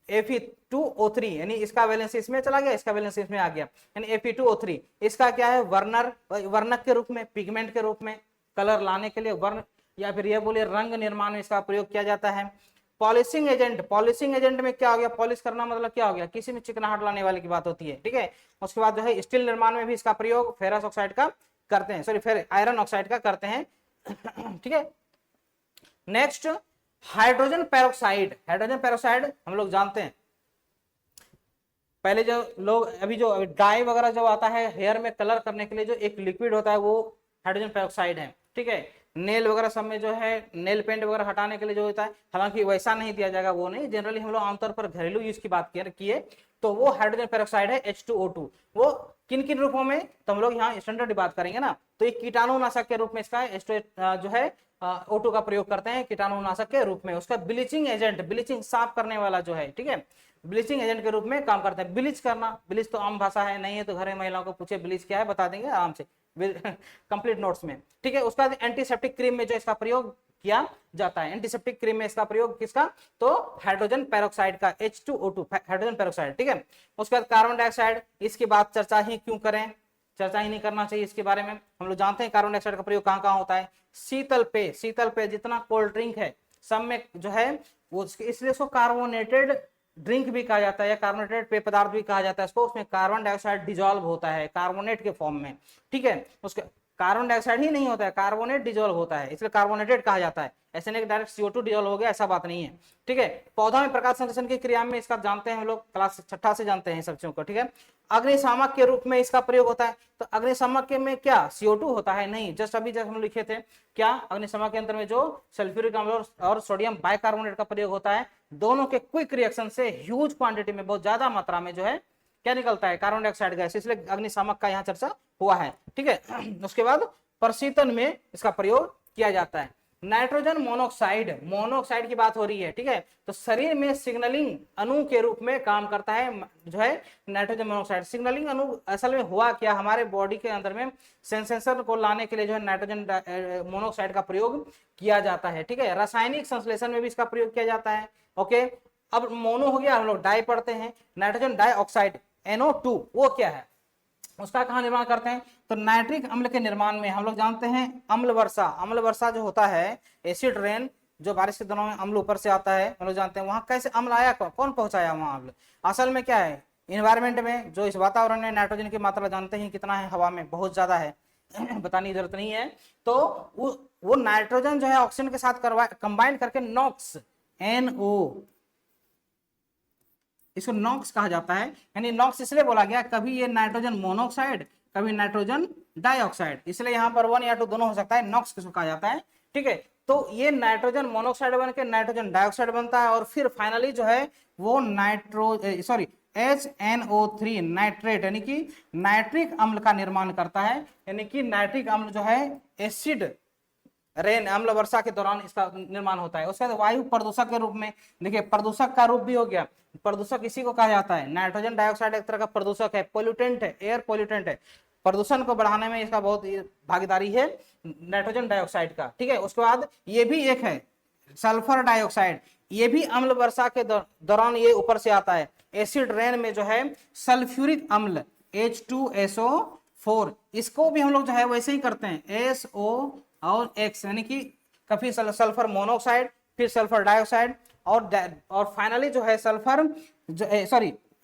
Fe2O3, यानी इसका वैलेंस इसमें चला गया, इसका वैलेंस इसमें आ गया, यानी Fe2O3, इसका क्या है, वर्णक के रूप में, पिगमेंट के रूप में, कलर लाने के लिए, वर्ण या फिर यह बोलिए रंग निर्माण में इसका प्रयोग किया जाता है। पॉलिशिंग एजेंट, पॉलिशिंग एजेंट में क्या हो गया, पॉलिश करना मतलब क्या हो गया, किसी में चिकनाहट लाने वाले की बात होती है। ठीक है, उसके बाद जो है स्टील निर्माण में भी इसका प्रयोग फेरस ऑक्साइड का करते हैं, सॉरी फिर आयरन ऑक्साइड का करते हैं। ठीक है, next hydrogen peroxide, hydrogen peroxide हम लोग जानते हैं, पहले जो लोग अभी जो डाई वगैरह जो आता है हेयर में कलर करने के लिए, जो एक लिक्विड होता है वो हाइड्रोजन पेरोक्साइड है। ठीक है, नेल वगैरह सब में जो है नेल पेंट वगैरह हटाने के लिए जो होता है, हालांकि वैसा नहीं दिया जाएगा, वो नहीं, जनरली हम लोग आमतौर पर घरेलू यूज की बात किए तो वो हाइड्रोजन पेरोक्साइड है H2O2। वो किन किन रूपों में, तो हम लोग यहाँ स्टैंडर्ड बात करेंगे ना, तो ये कीटाणुनाशक के रूप में इसका जो है O2 का प्रयोग करते हैं कीटाणुनाशक के रूप में। उसका ब्लीचिंग एजेंट, ब्लीचिंग साफ करने वाला जो है, ठीक है, ब्लीचिंग एजेंट के रूप में काम करते हैं। ब्लीच करना, ब्लीच तो आम भाषा है, नहीं है तो घर में महिलाओं को पूछे ब्लीच क्या है, बता देंगे आराम से कंप्लीट नोट्स में, ठीक है। उसका एंटीसेप्टिक क्रीम में जो इसका प्रयोग किया जाता है, एंटीसेप्टिक क्रीम में इसका प्रयोग किसका, तो हाइड्रोजन पेरोक्साइड का, H2O2 हाइड्रोजन पेरोक्साइड, ठीक है। उसके बाद कार्बन डाइऑक्साइड, इसकी बात चर्चा ही क्यों करें, चर्चा ही नहीं करना चाहिए इसके बारे में, हम लोग जानते हैं कार्बन डाइऑक्साइड का प्रयोग कहाँ कहाँ होता है, शीतल पेय, शीतल पेय जितना कोल्ड ड्रिंक है सब में जो है वो, इसलिए उसको कार्बोनेटेड ड्रिंक भी कहा जाता है या कार्बोनेटेड पेय पदार्थ भी कहा जाता है इसको। उसमें कार्बन डाइऑक्साइड डिजोल्व होता है कार्बोनेट के फॉर्म में, ठीक है। उसके कार्बन डाइऑक्साइड ही नहीं होता है, कार्बोनेट डिजोल्व होता है, इसलिए कार्बोनेटेड कहा जाता है। ऐसे नहीं कि डायरेक्ट CO2 डिजोल्व हो गया, ऐसा बात नहीं है, ठीक है। पौधा में प्रकाश संश्लेषण की क्रिया में इसका जानते हैं हम लोग, क्लास 6 से जानते हैं सब चीजों को, ठीक है। अग्निशामक के रूप में इसका प्रयोग होता है, तो अग्निशामक में क्या CO2 होता है, नहीं, जस्ट अभी जब हम लिखे थे क्या, अग्निशामक के अंदर में जो सल्फ्यूरिक अम्ल और सोडियम बाइकार्बोनेट का प्रयोग होता है, दोनों के क्विक रिएक्शन से ह्यूज क्वांटिटी में, बहुत ज्यादा मात्रा में जो है क्या निकलता है, कार्बन डाइऑक्साइड गैस, इसलिए अग्निशामक का यहाँ चर्चा हुआ है, ठीक है। उसके बाद प्रशीतन में इसका प्रयोग किया जाता है। नाइट्रोजन मोनोक्साइड, मोनोक्साइड की बात हो रही है, ठीक है, तो शरीर में सिग्नलिंग अणु के रूप में काम करता है जो है नाइट्रोजन मोनोक्साइड। सिग्नलिंग अणु असल में हुआ क्या, हमारे बॉडी के अंदर में सेंसेशन को लाने के लिए जो है नाइट्रोजन मोनोक्साइड का प्रयोग किया जाता है, ठीक है। रासायनिक संश्लेषण में भी इसका प्रयोग किया जाता है, ओके। अब मोनो हो गया, हम लोग डाई पढ़ते हैं, नाइट्रोजन डाइऑक्साइड NO2 वो क्या है, उसका कहाँ निर्माण करते हैं, तो नाइट्रिक अम्ल के निर्माण में हम लोग जानते हैं अम्ल वर्षा, अम्ल वर्षा जो होता है, एसिड रेन, जो बारिश के दिनों में अम्ल ऊपर से आता है, हम लोग जानते हैं वहां कैसे अम्ल आया, कौन पहुंचाया वहां अम्ल, असल में क्या है, इन्वायरमेंट में जो इस वातावरण में नाइट्रोजन की मात्रा जानते हैं कितना है, हवा में बहुत ज्यादा है बताने की जरूरत नहीं है। तो वो नाइट्रोजन जो है ऑक्सीजन के साथ कंबाइन करके नॉक्स, NO, इसको नॉक्स कहा जाता है, यानी नॉक्स इसलिए बोला गया, कभी ये नाइट्रोजन मोनोक्साइड, कभी नाइट्रोजन डाइऑक्साइड, इसलिए यहाँ पर 1 या 2 दोनों हो सकता है, नॉक्स किसको कहा जाता है, ठीक है। तो ये नाइट्रोजन मोनोक्साइड बन के नाइट्रोजन डाइऑक्साइड बनता है और फिर फाइनली जो है वो HNO3 नाइट्रेट यानी कि नाइट्रिक अम्ल का निर्माण करता है, यानी कि नाइट्रिक अम्ल जो है एसिड रेन अम्ल वर्षा के दौरान इसका निर्माण होता है। उसके बाद वायु प्रदूषक के रूप में, देखिए प्रदूषक का रूप भी हो गया, प्रदूषक इसी को कहा जाता है, नाइट्रोजन डाइऑक्साइड एक तरह का प्रदूषक है, पोल्यूटेंट है, एयर पोल्यूटेंट है, प्रदूषण को बढ़ाने में इसका बहुत भागीदारी है नाइट्रोजन डाइऑक्साइड का, ठीक है। उसके बाद ये भी एक है सल्फर डाइऑक्साइड, ये भी अम्ल वर्षा के दौरान ये ऊपर से आता है, एसिड रेन में जो है सल्फ्यूरिक अम्ल H2SO4, इसको भी हम लोग जो है वैसे ही करते हैं SO और X, यानी कि कभी सल्फर मोनोक्साइड, फिर सल्फर डाइऑक्साइड और फाइनली जो है सल्फर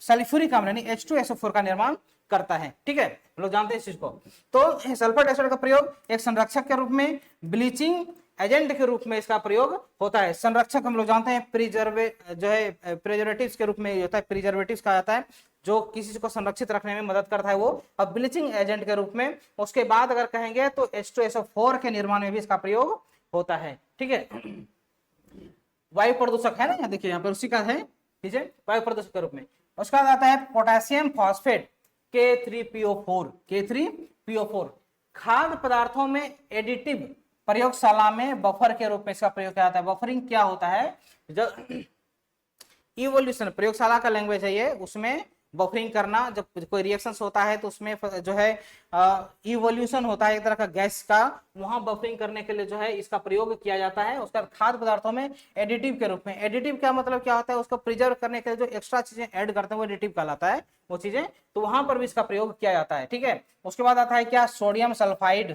सल्फ्यूरिक अम्ल यानी H2SO4 का निर्माण करता है, ठीक है, हम लोग जानते हैं इस चीज को। तो सल्फर डाइऑक्साइड का प्रयोग एक संरक्षक के रूप में, ब्लीचिंग एजेंट के रूप में इसका प्रयोग होता है। संरक्षक हम लोग जानते हैं प्रिजर्वेटिव्स के रूप में होता है, प्रिजर्वेटिव्स कहा जाता है, जो किसी चीज को संरक्षित रखने में मदद करता है वो, और ब्लीचिंग एजेंट के रूप में उसके बाद अगर कहेंगे तो H2SO4 के निर्माण में भी इसका प्रयोग होता है, ठीक है। वायु प्रदूषक है ना, यहाँ देखिए यहाँ पर उसी का है, ठीक है, वायु प्रदूषक के रूप में। उसका बाद आता है पोटेशियम फॉस्फेट K3PO4, खाद्य पदार्थों में एडिटिव, प्रयोगशाला में बफर के रूप में इसका प्रयोग किया जाता है। बफरिंग क्या होता है, जब इवोल्यूशन प्रयोगशाला का लैंग्वेज है ये, उसमें बफरिंग करना, जब कोई रिएक्शंस होता है तो उसमें जो है इवोल्यूशन होता है एक तरह का गैस का, वहां बफरिंग करने के लिए जो है इसका प्रयोग किया जाता है। उसका खाद्य पदार्थों में एडिटिव के रूप में, एडिटिव क्या मतलब क्या होता है, उसको प्रिजर्व करने के लिए जो एक्स्ट्रा चीजें ऐड करते हैं वो एडिटिव कहलाता है, वो चीजें, तो वहां पर भी इसका प्रयोग किया जाता है, ठीक है। उसके बाद आता है क्या, सोडियम सल्फाइड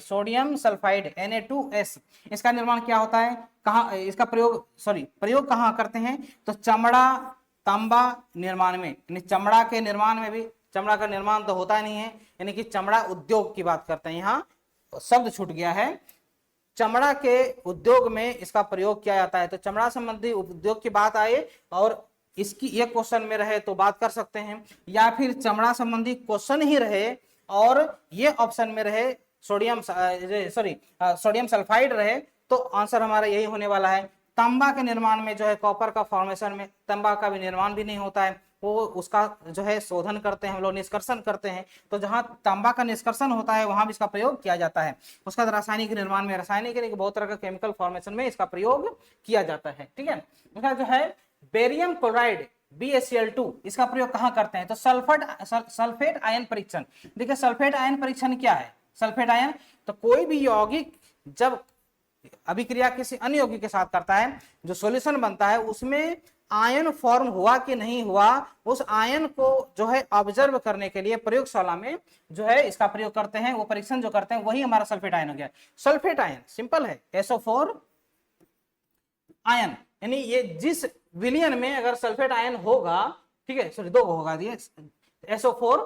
Na2S, इसका निर्माण क्या होता है, कहाँ इसका प्रयोग कहाँ करते हैं, तो चमड़ा तांबा निर्माण में, यानी चमड़ा के निर्माण में भी, चमड़ा का निर्माण तो होता नहीं है, यानी कि चमड़ा उद्योग की बात करते हैं, यहाँ शब्द छूट गया है, चमड़ा के उद्योग में इसका प्रयोग किया जाता है। तो चमड़ा संबंधी उद्योग की बात आए और इसकी ये क्वेश्चन में रहे तो बात कर सकते हैं, या फिर चमड़ा संबंधी क्वेश्चन ही रहे और ये ऑप्शन में रहे सोडियम सल्फाइड रहे तो आंसर हमारा यही होने वाला है। तांबा के निर्माण में जो है कॉपर का फॉर्मेशन में तांबा का भी निर्माण भी नहीं होता है, वो उसका जो है शोधन करते हैं हम लोग, निष्कर्षण करते हैं। तो जहां तांबा का निष्कर्षण होता है वहां भी इसका प्रयोग किया जाता है। उसका रासायनिक निर्माण में, रासायनिक बहुत तरह का केमिकल फॉर्मेशन में इसका प्रयोग किया जाता है। ठीक है, इसका जो है बेरियम क्लोराइड BaCl2 इसका प्रयोग कहां करते हैं? तो सल्फेट आयन परीक्षण। देखिए सल्फेट आयन परीक्षण क्या है? सल्फेट आयन तो कोई भी यौगिक जब अभिक्रिया किसी अन्य यौगिक के साथ करता है, जो सॉल्यूशन बनता है उसमें आयन फॉर्म हुआ कि नहीं हुआ, उस आयन को जो है ऑब्जर्व करने के लिए प्रयोगशाला में जो है इसका प्रयोग करते हैं। वो परीक्षण जो करते हैं वही हमारा सल्फेट आयन हो गया। सल्फेट आयन सिंपल है, SO4 आयन, यानी ये जिस विलियन में अगर सल्फेट आयन होगा, ठीक है, सॉरी 2 होगा, दिए SO4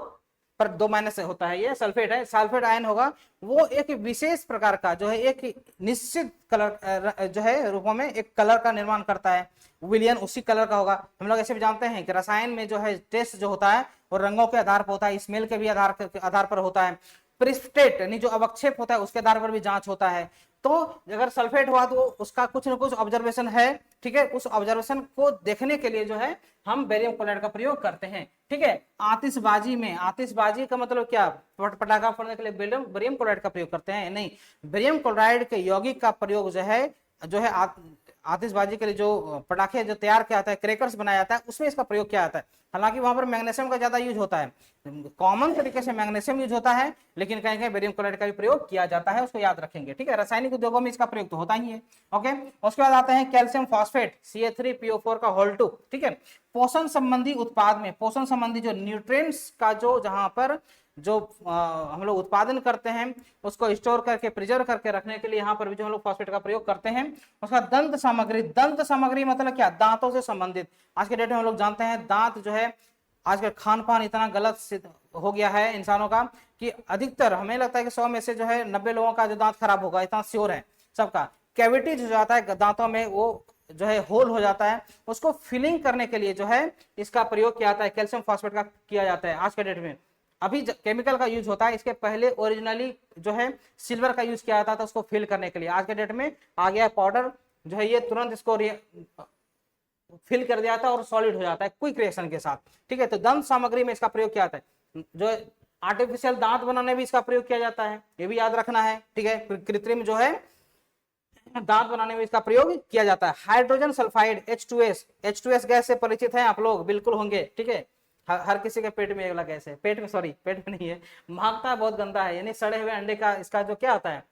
पर 2 माइनस होता है, ये सल्फेट है, सल्फेट आयन होगा, वो एक विशेष प्रकार का जो है एक निश्चित कलर जो है रूपों में एक कलर का निर्माण करता है, विलियन उसी कलर का होगा। हम लोग ऐसे भी जानते हैं कि रसायन में जो है टेस्ट जो होता है वो रंगों के आधार पर होता है, स्मेल के भी आधार पर होता है, प्रिस्टेट यानी जो अवक्षेप होता है उसके आधार पर भी जांच होता है। तो अगर सल्फेट हुआ तो उसका कुछ न कुछ ऑब्जर्वेशन है, ठीक है, उस ऑब्जर्वेशन को देखने के लिए जो है हम बेरियम क्लोराइड का प्रयोग करते हैं। ठीक है, आतिशबाजी में, आतिशबाजी का मतलब क्या? पटाखा फोड़ने के लिए बेरियम क्लोराइड का प्रयोग करते हैं? नहीं, बेरियम क्लोराइड के यौगिक का प्रयोग जो है आतिशबाजी के लिए जो पटाखे जो तैयार किया जाता है, क्रैकर्स बनाया जाता है, उसमें इसका प्रयोग किया जाता है। हालांकि वहां पर मैग्नीशियम का ज्यादा यूज होता है, कॉमन तरीके से मैग्नीशियम यूज होता है, लेकिन कहीं कहीं बेरियम क्लोराइड का भी प्रयोग किया जाता है, उसको याद रखेंगे। ठीक है, रासायनिक उद्योगों में इसका प्रयोग तो होता ही है। ओके, उसके बाद आते हैं कैल्शियम फॉस्फेट CA3PO4 का होल 2। ठीक है, पोषण संबंधी उत्पाद में, पोषण संबंधी जो न्यूट्रिएंट्स का जो जहां पर जो हम लोग उत्पादन करते हैं उसको स्टोर करके प्रिजर्व करके रखने के लिए यहाँ पर भी जो हम लोग फॉस्फेट का प्रयोग करते हैं। उसका दंत सामग्री, दंत सामग्री मतलब क्या? दांतों से संबंधित। आज के डेट में हम लोग जानते हैं दांत जो है आजकल खान पान इतना गलत हो गया है इंसानों का कि अधिकतर हमें लगता है कि 100 में से जो है 90 लोगों का जो दांत खराब होगा, इतना श्योर है सबका। कैविटी जो जाता है दांतों में, वो जो है होल हो जाता है, उसको फिलिंग करने के लिए जो है इसका प्रयोग किया जाता है, कैल्शियम फॉस्फेट का किया जाता है आज के डेट में। अभी केमिकल का यूज होता है, इसके पहले ओरिजिनली जो है सिल्वर का यूज किया जाता था उसको फिल करने के लिए। आज के डेट में आ गया पाउडर जो है, ये तुरंत इसको फिल कर दिया था और सॉलिड हो जाता है क्विक रिएक्शन के साथ। ठीक है, तो दंत सामग्री में इसका प्रयोग किया जाता है। जो आर्टिफिशियल दांत बनाने में इसका प्रयोग किया जाता है, ये भी याद रखना है। ठीक है, कृत्रिम जो है दांत बनाने में इसका प्रयोग किया जाता है। हाइड्रोजन सल्फाइड H2S गैस से परिचित हैं आप लोग? बिल्कुल होंगे। ठीक है, हर किसी के पेट में ये वाला गैस है, पेट में नहीं है, महकता है, बहुत गंदा है, यानी सड़े हुए अंडे का इसका जो क्या होता है,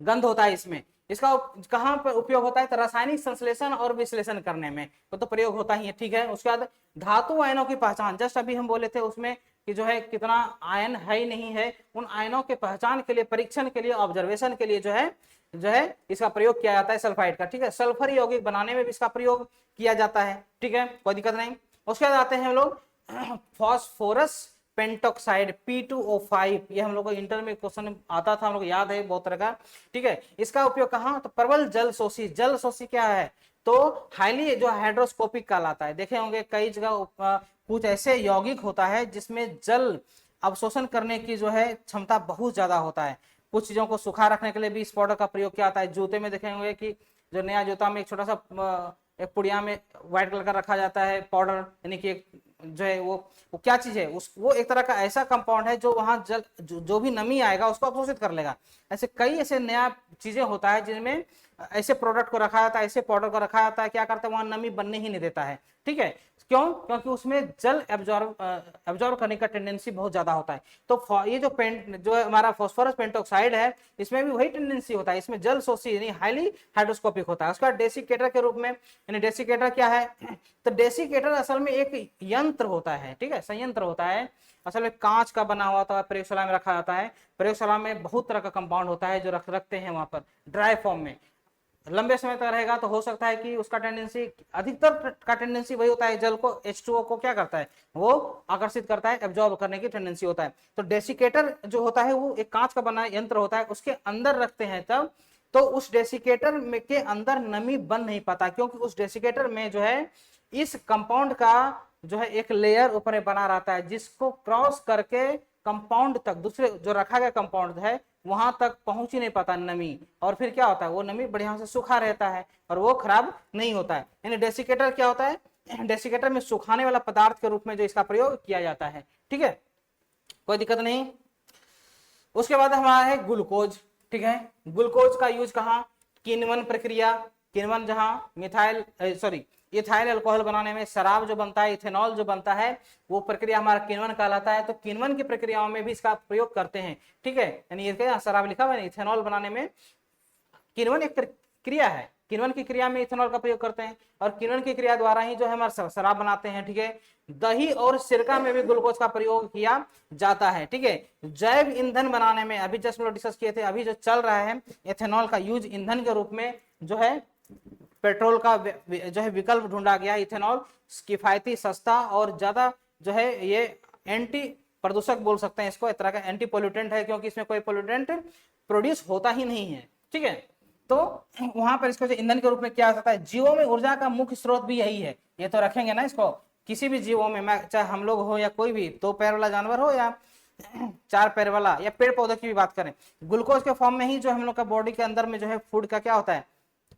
गंध होता है इसमें। इसका कहां पर उपयोग होता है? तो रासायनिक संश्लेषण और विश्लेषण करने में तो प्रयोग होता ही है। ठीक है, उसके बाद धातु आयनों की पहचान, जस्ट अभी हम बोले थे उसमें कि जो है कितना आयन है ही नहीं है, उन आयनों के पहचान के लिए, परीक्षण के लिए, ऑब्जर्वेशन के लिए जो है इसका प्रयोग किया जाता है सल्फाइड का। ठीक है, सल्फर यौगिक बनाने में भी इसका प्रयोग किया जाता है। ठीक है, कोई दिक्कत नहीं। उसके बाद आते हैं हम लोग फॉस्फोरस पेंटॉक्साइड P2O5, ये हम लोग को इंटर में क्वेश्चन आता था, हम लोग याद है बहुत तरह का। ठीक है, इसका उपयोग कहाँ? तो प्रबल जल शोषी, जल शोषी क्या है? तो हाईली जो हाइड्रोस्कोपिक कहलाता है। देखे होंगे कई जगह कुछ ऐसे यौगिक होता है जिसमें जल अवशोषण करने की जो है क्षमता बहुत ज्यादा होता है। कुछ चीजों को सुखा रखने के लिए भी इस पाउडर का प्रयोग किया जाता है। जूते में देखे होंगे कि जो नया जूता में एक छोटा सा एक पुड़िया में व्हाइट कलर का रखा जाता है पाउडर, यानी कि जो है वो क्या चीज है, वो एक तरह का ऐसा कंपाउंड है जो वहां जल जो भी नमी आएगा उसको अवशोषित कर लेगा। ऐसे कई ऐसे नया चीजें होता है जिनमें ऐसे प्रोडक्ट को रखा जाता है, ऐसे पाउडर को रखा जाता है, क्या करता है वहां नमी बनने ही नहीं देता है। ठीक है, क्यों? क्योंकि उसमें जल एब्जॉर्ब करने का टेंडेंसी बहुत ज्यादा होता है। तो ये जो हमारा फास्फोरस पेंटॉक्साइड है इसमें भी वही टेंडेंसी होता है, इसमें जल शोषी यानी हाईली हाइड्रोस्कोपिक होता है। उसका डेसिकेटर के रूप में, यानी डेसिकेटर क्या है? तो डेसिकेटर असल में एक यंत्र होता है। ठीक है, संयंत्र होता है, असल में कांच का बना हुआ था, प्रयोगशाला में रखा जाता है। प्रयोगशाला में बहुत तरह का कंपाउंड होता है जो रखते हैं वहां पर ड्राई फॉर्म में, लंबे समय तक रहेगा तो हो सकता है कि उसका टेंडेंसी, अधिकतर का टेंडेंसी वही होता है, जल को H2O को क्या करता है, वो आकर्षित करता है, एब्जॉर्ब करने की टेंडेंसी होता है। तो डेसिकेटर जो होता है वो एक कांच का बना यंत्र होता है, उसके अंदर रखते हैं तब तो उस डेसिकेटर में के अंदर नमी बन नहीं पाता, क्योंकि उस डेसिकेटर में जो है इस कंपाउंड का जो है एक लेयर ऊपर बना रहता है जिसको क्रॉस करके कंपाउंड तक, दूसरे जो रखा गया कंपाउंड है वहां तक पहुंच ही नहीं पाता नमी, और फिर क्या होता है, वो नमी बढ़िया से सूखा रहता है और वो खराब नहीं होता है। यानी डेसिकेटर क्या होता है, डेसिकेटर में सुखाने वाला पदार्थ के रूप में जो इसका प्रयोग किया जाता है। ठीक है, कोई दिक्कत नहीं। उसके बाद हमारा है ग्लूकोज। ठीक है, ग्लूकोज का यूज कहाँ, किण्वन प्रक्रिया, किण्वन जहां मिथाइल सॉरी इथाइल अल्कोहल बनाने में, शराब जो बनता है, इथेनॉल जो बनता है, वो प्रक्रिया हमारा किण्वन कहलाता है। तो किण्वन की प्रक्रियाओं में भी इसका प्रयोग करते हैं। ठीक है, यानी ये क्या शराब लिखा हुआ है, इथेनॉल बनाने में किण्वन एक क्रिया है, किण्वन की क्रिया में इथेनॉल का प्रयोग करते हैं, और किण्वन की क्रिया द्वारा ही जो है हमारा शराब बनाते हैं। ठीक है, दही और सिरका में भी ग्लूकोज का प्रयोग किया जाता है। ठीक है, जैव ईंधन बनाने में अभी जस्ट हम लोग डिस्कस किए थे, अभी जो चल रहा है एथेनॉल का यूज ईंधन के रूप में जो है पेट्रोल का जो है विकल्प ढूंढा गया। इथेनॉल किफायती, सस्ता और ज्यादा जो है ये एंटी प्रदूषक बोल सकते हैं इसको, एक तरह का एंटी पोल्यूटेंट है, क्योंकि इसमें कोई पोल्यूटेंट प्रोड्यूस होता ही नहीं है। ठीक है, तो वहां पर इसको जो ईंधन के रूप में किया जाता है। जीवों में ऊर्जा का मुख्य स्रोत भी यही है, ये तो रखेंगे ना इसको, किसी भी जीवों में, चाहे हम लोग हो या कोई भी 2 पैर वाला जानवर हो या 4 पैर वाला, या पेड़ पौधे की भी बात करें, ग्लूकोज के फॉर्म में ही जो हम लोग का बॉडी के अंदर में जो है फूड का क्या होता है,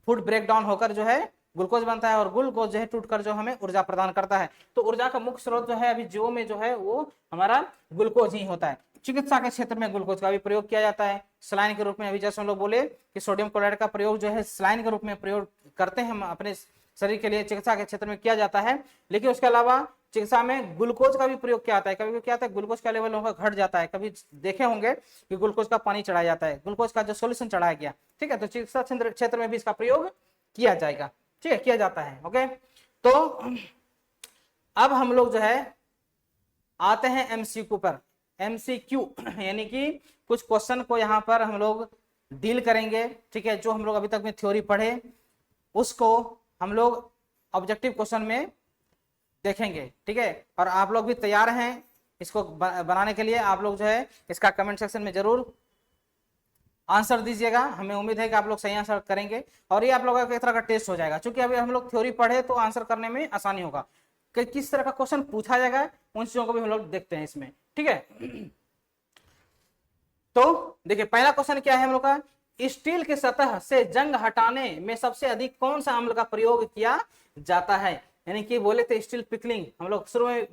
फूड ब्रेक डाउन होकर जो है ग्लूकोज बनता है, और ग्लूकोज जो है टूटकर जो हमें ऊर्जा प्रदान करता है। तो ऊर्जा का मुख्य स्रोत जो है अभी जीवों में जो है वो हमारा ग्लूकोज ही होता है। चिकित्सा के क्षेत्र में ग्लूकोज का भी प्रयोग किया जाता है सलाइन के रूप में। अभी जैसे हम लोग बोले कि सोडियम क्लोराइड का प्रयोग जो है सलाइन के रूप में प्रयोग करते हैं हम अपने शरीर के लिए, चिकित्सा के क्षेत्र में किया जाता है। लेकिन उसके अलावा चिकित्सा में ग्लूकोज का भी प्रयोग किया जाता है। कभी क्या होता है, ग्लूकोज का लेवल होगा घट जाता है, कभी देखे होंगे कि ग्लूकोज का पानी चढ़ाया जाता है, ग्लूकोज का जो सोल्यूशन चढ़ाया गया। ठीक है, तो चिकित्सा क्षेत्र में भी इसका प्रयोग किया जाएगा। ठीक है, किया जाता है। ओके, तो अब हम लोग जो है आते हैं एमसीक्यू पर। एमसीक्यू यानी कि कुछ क्वेश्चन को यहाँ पर हम लोग डील करेंगे। ठीक है, जो हम लोग अभी तक में थ्योरी पढ़े उसको हम लोग ऑब्जेक्टिव क्वेश्चन में देखेंगे। ठीक है, और आप लोग भी तैयार हैं इसको बनाने के लिए। आप लोग जो है इसका कमेंट सेक्शन में जरूर आंसर दीजिएगा, हमें उम्मीद है कि आप लोग सही आंसर करेंगे, और ये आप लोगों का एक तरह का टेस्ट हो जाएगा। क्योंकि अभी हम लोग थ्योरी पढ़े तो आंसर करने में आसानी होगा कि किस तरह का क्वेश्चन पूछा जाएगा, उन चीजों को भी हम लोग देखते हैं इसमें। ठीक है, तो देखिए पहला क्वेश्चन क्या है हम लोग का, स्टील की सतह से जंग हटाने में सबसे अधिक कौन सा अम्ल का प्रयोग किया जाता है। यानी कि बोले थे स्टील पिकलिंग, हम लोग शुरू में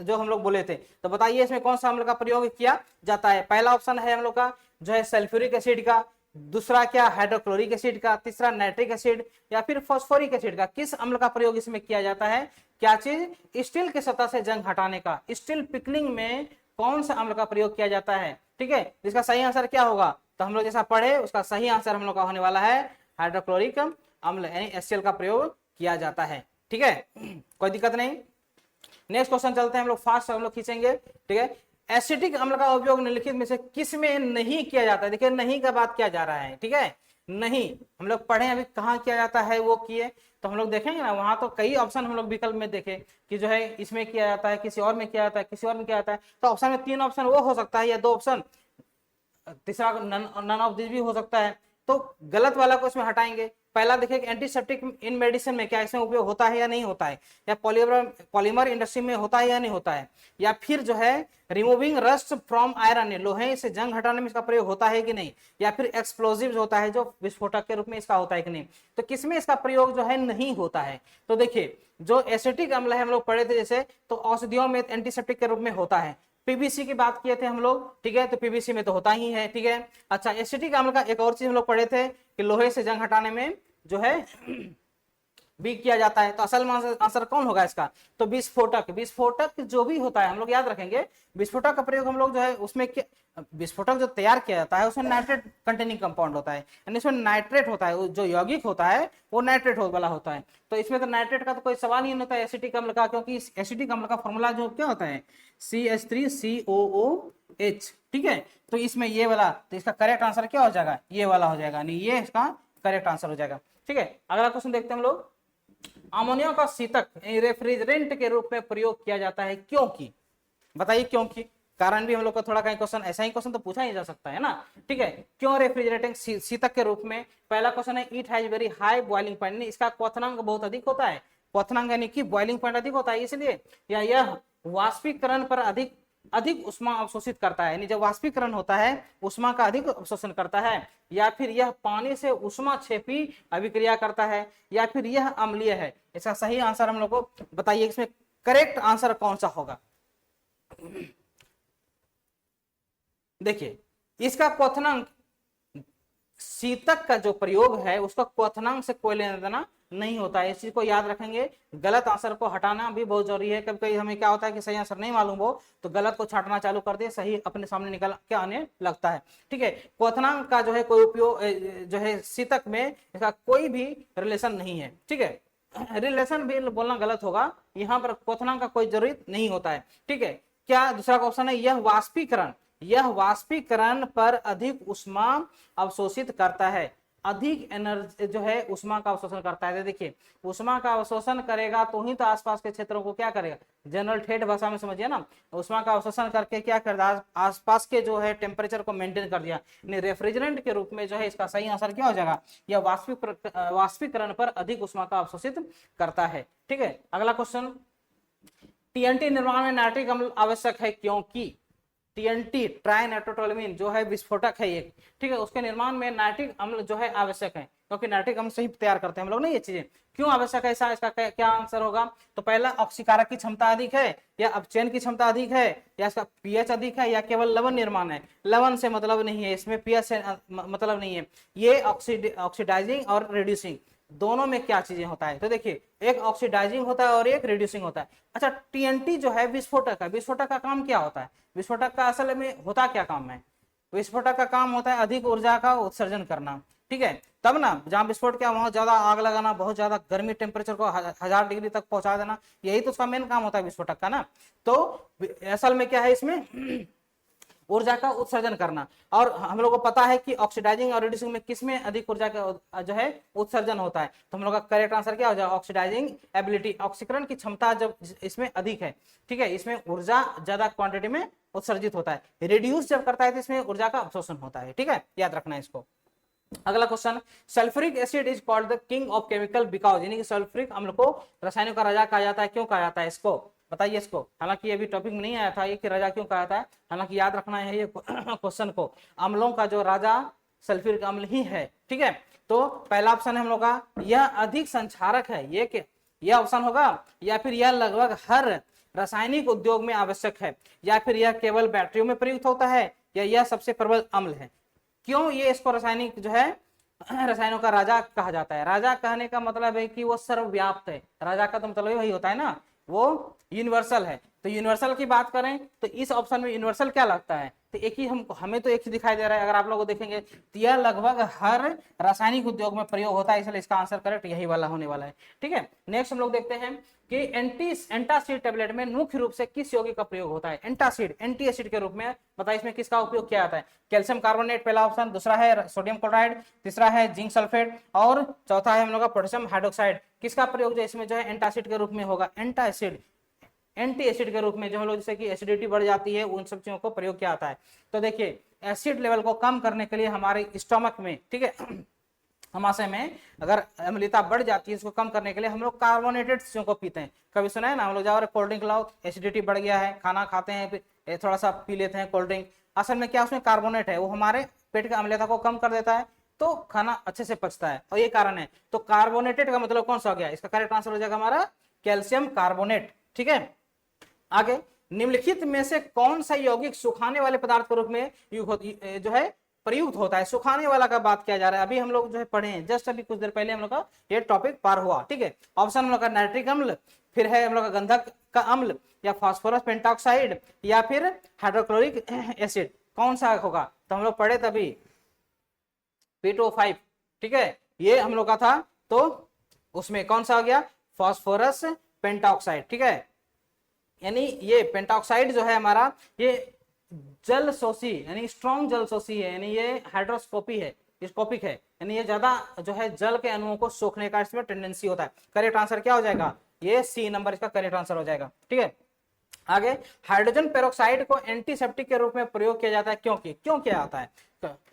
जो हम लोग बोले थे, तो बताइए इसमें कौन सा अम्ल का प्रयोग किया जाता है। पहला ऑप्शन है हम लोग का जो है सल्फ्यूरिक एसिड का, दूसरा क्या हाइड्रोक्लोरिक एसिड का, तीसरा नाइट्रिक एसिड, या फिर फास्फोरिक एसिड का। किस अम्ल का प्रयोग इसमें किया जाता है, क्या चीज, स्टील की सतह से जंग हटाने का, स्टील पिकलिंग में कौन सा अम्ल का प्रयोग किया जाता है। ठीक है, इसका सही आंसर क्या होगा, तो हम लोग जैसा पढ़े उसका सही आंसर हम लोग का होने वाला है हाइड्रोक्लोरिक अम्ल यानी HCl का प्रयोग किया जाता है। ठीक है, कोई दिक्कत नहीं। नेक्स्ट क्वेश्चन चलते हैं, हम लोग फास्ट हम लोग खींचेंगे। ठीक है, एसिटिक अम्ल का उपयोग निम्नलिखित में से किस में नहीं किया जाता है। देखिए नहीं का बात किया जा रहा है। ठीक है, नहीं हम लोग पढ़े अभी कहाँ किया जाता है वो किए, तो हम लोग देखेंगे ना, वहां तो कई ऑप्शन हम लोग विकल्प में देखे कि जो है इसमें किया जाता है, किसी और में किया जाता है, किसी और में किया जाता है। तो ऑप्शन में 3 ऑप्शन वो हो सकता है या 2 ऑप्शन, तीसरा नन ऑफ दिस भी हो सकता है। तो गलत वाला को इसमें हटाएंगे। पहला देखिए एंटीसेप्टिक इन मेडिसिन में क्या इसमें उपयोग होता है या नहीं होता है, या पॉलीमर इंडस्ट्री में होता है या नहीं होता है, या फिर जो है रिमूविंग रस्ट फ्रॉम आयरन, लोहे से जंग हटाने में इसका प्रयोग होता है कि नहीं, या फिर एक्सप्लोजिव होता है जो विस्फोटक के रूप में इसका होता है कि नहीं। तो किसमें इसका प्रयोग जो है नहीं होता है। तो देखिए जो एसिटिक अम्ल है हम लोग पढ़े थे जैसे, तो औषधियों में एंटीसेप्टिक के रूप में होता है। पीबीसी की बात किए थे हम लोग, ठीक है, तो पीबीसी में तो होता ही है। ठीक है, अच्छा एसिटिक अम्ल का एक और चीज हम लोग पढ़े थे कि लोहे से जंग हटाने में जो है भी किया जाता है। तो असल में आंसर कौन होगा इसका, तो विस्फोटक। विस्फोटक जो भी होता है हम लोग याद रखेंगे, विस्फोटक का प्रयोग हम लोग जो है उसमें विस्फोटक जो तैयार किया जाता है उसमें नाइट्रेट कंटेनिंग कंपाउंड होता है, यानी इसमें नाइट्रेट होता है, जो यौगिक होता है वो नाइट्रेट वाला होता है। तो इसमें तो नाइट्रेट का तो कोई सवाल ही नहीं होता है एसिटिक अम्ल का, क्योंकि इस एसिटिक अम्ल का फॉर्मूला जो क्या होता है CH3COOH। ठीक है, तो इसमें ये वाला, तो इसका करेक्ट आंसर क्या हो जाएगा, ये वाला हो जाएगा, नहीं ये इसका करेक्ट आंसर हो जाएगा। ठीक है, अगला क्वेश्चन देखते हैं हम लोग, अमोनिया का शीतक रेफ्रिजरेंट के रूप में प्रयोग किया जाता है क्योंकि, बताइए क्योंकि, कारण भी हम लोग का थोड़ा कहीं क्वेश्चन ऐसा ही क्वेश्चन तो पूछा ही जा सकता है ना। ठीक है, क्यों रेफ्रिजरेटिंग शीतक के रूप में। पहला क्वेश्चन है it has very high boiling point, इसका क्वथनांक बहुत अधिक होता है, क्वथनांक यानी कि बॉइलिंग पॉइंट अधिक होता है इसलिए, या यह वाष्पीकरण पर अधिक अधिक उष्मा अवशोषित करता है, यानी जब वाष्पीकरण होता है उष्मा का अधिक अवशोषण करता है, या फिर यह पानी से उष्मा क्षेपी अभिक्रिया करता है, या फिर यह अम्लीय है। इसका सही आंसर हम लोग को बताइए, इसमें करेक्ट आंसर कौन सा होगा। देखिए इसका क्वथनांक, शीतक का जो प्रयोग है उसका क्वथनांक से कोई लेना देना नहीं होता है, इस चीज को याद रखेंगे। गलत आंसर को हटाना भी बहुत जरूरी है। कभी कभी हमें क्या होता है कि सही आंसर नहीं मालूम हो तो गलत को छांटना चालू कर दे, सही अपने सामने निकल के आने लगता है। ठीक है, क्वथनांक का जो है कोई उपयोग जो है शीतक में इसका कोई भी रिलेशन नहीं है। ठीक है, रिलेशन भी बोलना गलत होगा, यहाँ पर क्वथनांक का कोई जरूरत नहीं होता है। ठीक है, क्या दूसरा क्वेश्चन है, यह वाष्पीकरण पर अधिक उष्मा अवशोषित करता है, अधिक एनर्जी जो है उष्मा का अवशोषण करता है। देखिए उष्मा का अवशोषण करेगा तो ही तो आसपास के क्षेत्रों को क्या करेगा, जनरल ठेठ भाषा में समझिए ना, उष्मा का अवशोषण करके क्या कर दिया, आसपास के जो है टेम्परेचर को मेंटेन कर दिया। रेफ्रिजरेंट के रूप में जो है इसका सही आंसर क्या हो जाएगा, यह वाष्पीकरण पर अधिक उष्मा का अवशोषित करता है। ठीक है, अगला क्वेश्चन, टीएनटी निर्माण में नाइट्रिक अम्ल आवश्यक है क्योंकि टीएनटी ट्राइनाइट्रोटोलुमीन जो है विस्फोटक है एक। ठीक है, उसके निर्माण में नाइट्रिक अम्ल जो है आवश्यक है, क्योंकि नाइट्रिक अम्ल से ही तैयार करते हैं हम लोग ना ये चीजें। क्यों आवश्यक है इसका क्या आंसर होगा, तो पहला ऑक्सीकारक की क्षमता अधिक है, या अपचयन की क्षमता अधिक है, या इसका पीएच अधिक है, या केवल लवण निर्माण है। लवण से मतलब नहीं है इसमें, पीएच से मतलब नहीं है, ये ऑक्सीडाइजिंग और रिड्यूसिंग दोनों में क्या चीजें होता है, तो देखिए एक ऑक्सीडाइजिंग होता है और एक रिड्यूसिंग होता है। अच्छा, टीएनटी जो है विस्फोटक है, विस्फोटक का काम क्या होता है, विस्फोटक का असल में होता क्या काम है, विस्फोटक का काम होता है अधिक ऊर्जा का उत्सर्जन करना। ठीक है, तब ना जहां विस्फोट किया वहां ज्यादा आग लगाना, बहुत ज्यादा गर्मी टेम्परेचर को 1000 डिग्री तक पहुंचा देना, यही तो उसका मेन काम होता है विस्फोटक का ना। तो असल में क्या है इसमें ऊर्जा का उत्सर्जन करना, और हम लोग को पता है कि ऑक्सीडाइजिंग और रिड्यूसिंग में किसमें अधिक ऊर्जा का जो है उत्सर्जन होता है, तो हम लोग का करेक्ट आंसर क्या हो जाएगा, ऑक्सीडाइजिंग एबिलिटी, ऑक्सीकरण की क्षमता जब इसमें अधिक है। ठीक है, इसमें ऊर्जा ज्यादा क्वांटिटी में उत्सर्जित होता है, रिड्यूस जब करता है तो इसमें ऊर्जा का अवशोषण होता है। ठीक है, याद रखना है इसको। अगला question, sulphuric acid is called the king of chemical because, यानी कि सल्फ्यूरिक अम्ल को रसायनों का राजा कहा जाता है, क्यों कहा जाता है इसको बताइए इसको। हालांकि ये भी टॉपिक में नहीं आया था ये कि राजा क्यों कहा जाता है, हालांकि याद रखना है ये क्वेश्चन को, अम्लों का जो राजा सल्फ्यूरिक अम्ल ही है। ठीक है, तो पहला ऑप्शन है हम लोग का, यह अधिक संक्षारक है, ये क्या यह ऑप्शन होगा, या फिर यह लगभग हर रासायनिक उद्योग में आवश्यक है, या फिर यह केवल बैटरियों में प्रयुक्त होता है, या यह सबसे प्रबल अम्ल है। क्यों ये इसको रासायनिक जो है रसायनों का राजा कहा जाता है, राजा कहने का मतलब है कि वो सर्वव्याप्त है, राजा का तो मतलब वही होता है ना, वो यूनिवर्सल है। तो यूनिवर्सल की बात करें तो इस ऑप्शन में यूनिवर्सल क्या लगता है, तो एक ही हमें तो एक ही दिखाई दे रहा है, अगर आप लोग देखेंगे तो यह लगभग हर रासायनिक उद्योग में प्रयोग होता है, इसलिए इसका आंसर करेक्ट यही वाला होने वाला है। ठीक है, नेक्स्ट हम लोग देखते हैं कि एंटासिड टेबलेट में मुख्य रूप से किस यौगिक का प्रयोग होता है, एंटासिड एंटी एसिड के रूप में, बताइए इसमें किसका उपयोग किया जाता है, कैल्शियम कार्बोनेट पहला ऑप्शन, दूसरा है सोडियम क्लोराइड, तीसरा है जिंक सल्फेट, और चौथा है हम लोग का पोटेशियम हाइड्रोक्साइड। किसका प्रयोग जो इसमें जो है एंटासिड के रूप में होगा, एंटी एसिड के रूप में, जो हम लोग जैसे कि एसिडिटी बढ़ जाती है उन सब चीजों को प्रयोग किया जाता है। तो देखिए एसिड लेवल को कम करने के लिए हमारे स्टमक में, ठीक है, हमाशय में अगर अम्लता बढ़ जाती है, इसको कम करने के लिए हम लोग कार्बोनेटेड चीजों को पीते हैं। कभी सुना है ना, हम लोग जाओ कोल्ड ड्रिंक लाओ, एसिडिटी बढ़ गया है, खाना खाते हैं फिर थोड़ा सा पी लेते हैं कोल्ड ड्रिंक, असल में क्या उसमें कार्बोनेट है, वो हमारे पेट की अम्लता को कम कर देता है, तो खाना अच्छे से पचता है, और ये कारण है। तो कार्बोनेटेड का मतलब कौन सा हो गया, इसका करेक्ट आंसर हो जाएगा हमारा कैल्शियम कार्बोनेट। ठीक है, आगे निम्नलिखित में से कौन सा यौगिक सुखाने वाले पदार्थ के रूप में जो है प्रयुक्त होता है, सुखाने वाला का बात किया जा रहा है, अभी हम लोग जो है पढ़े हैं, जस्ट अभी कुछ देर पहले हम लोग का ये टॉपिक पार हुआ। ठीक है, ऑप्शन हम लोग का नाइट्रिक अम्ल, फिर है हम लोग का गंधक का अम्ल, या फास्फोरस पेंटॉक्साइड, या फिर हाइड्रोक्लोरिक एसिड, कौन सा होगा, तो हम लोग पढ़े तभी P2O5। ठीक है, ये हम लोग का था, तो उसमें कौन सा हो गया, फास्फोरस पेंटॉक्साइड। ठीक है, यानी ये पेंटॉक्साइड जो है हमारा ये जल शोषी यानी स्ट्रॉन्ग जल शोषी है, यानी ये हाइड्रोस्कोपी है, स्कोपिक है, यानी ये ज्यादा जो है जल के अणुओं को सोखने का इसमें टेंडेंसी होता है। करेक्ट आंसर क्या हो जाएगा, ये सी नंबर इसका करेक्ट आंसर हो जाएगा। ठीक है, आगे हाइड्रोजन पेरोक्साइड को एंटीसेप्टिक के रूप में प्रयोग किया जाता है, क्यों किया जाता है,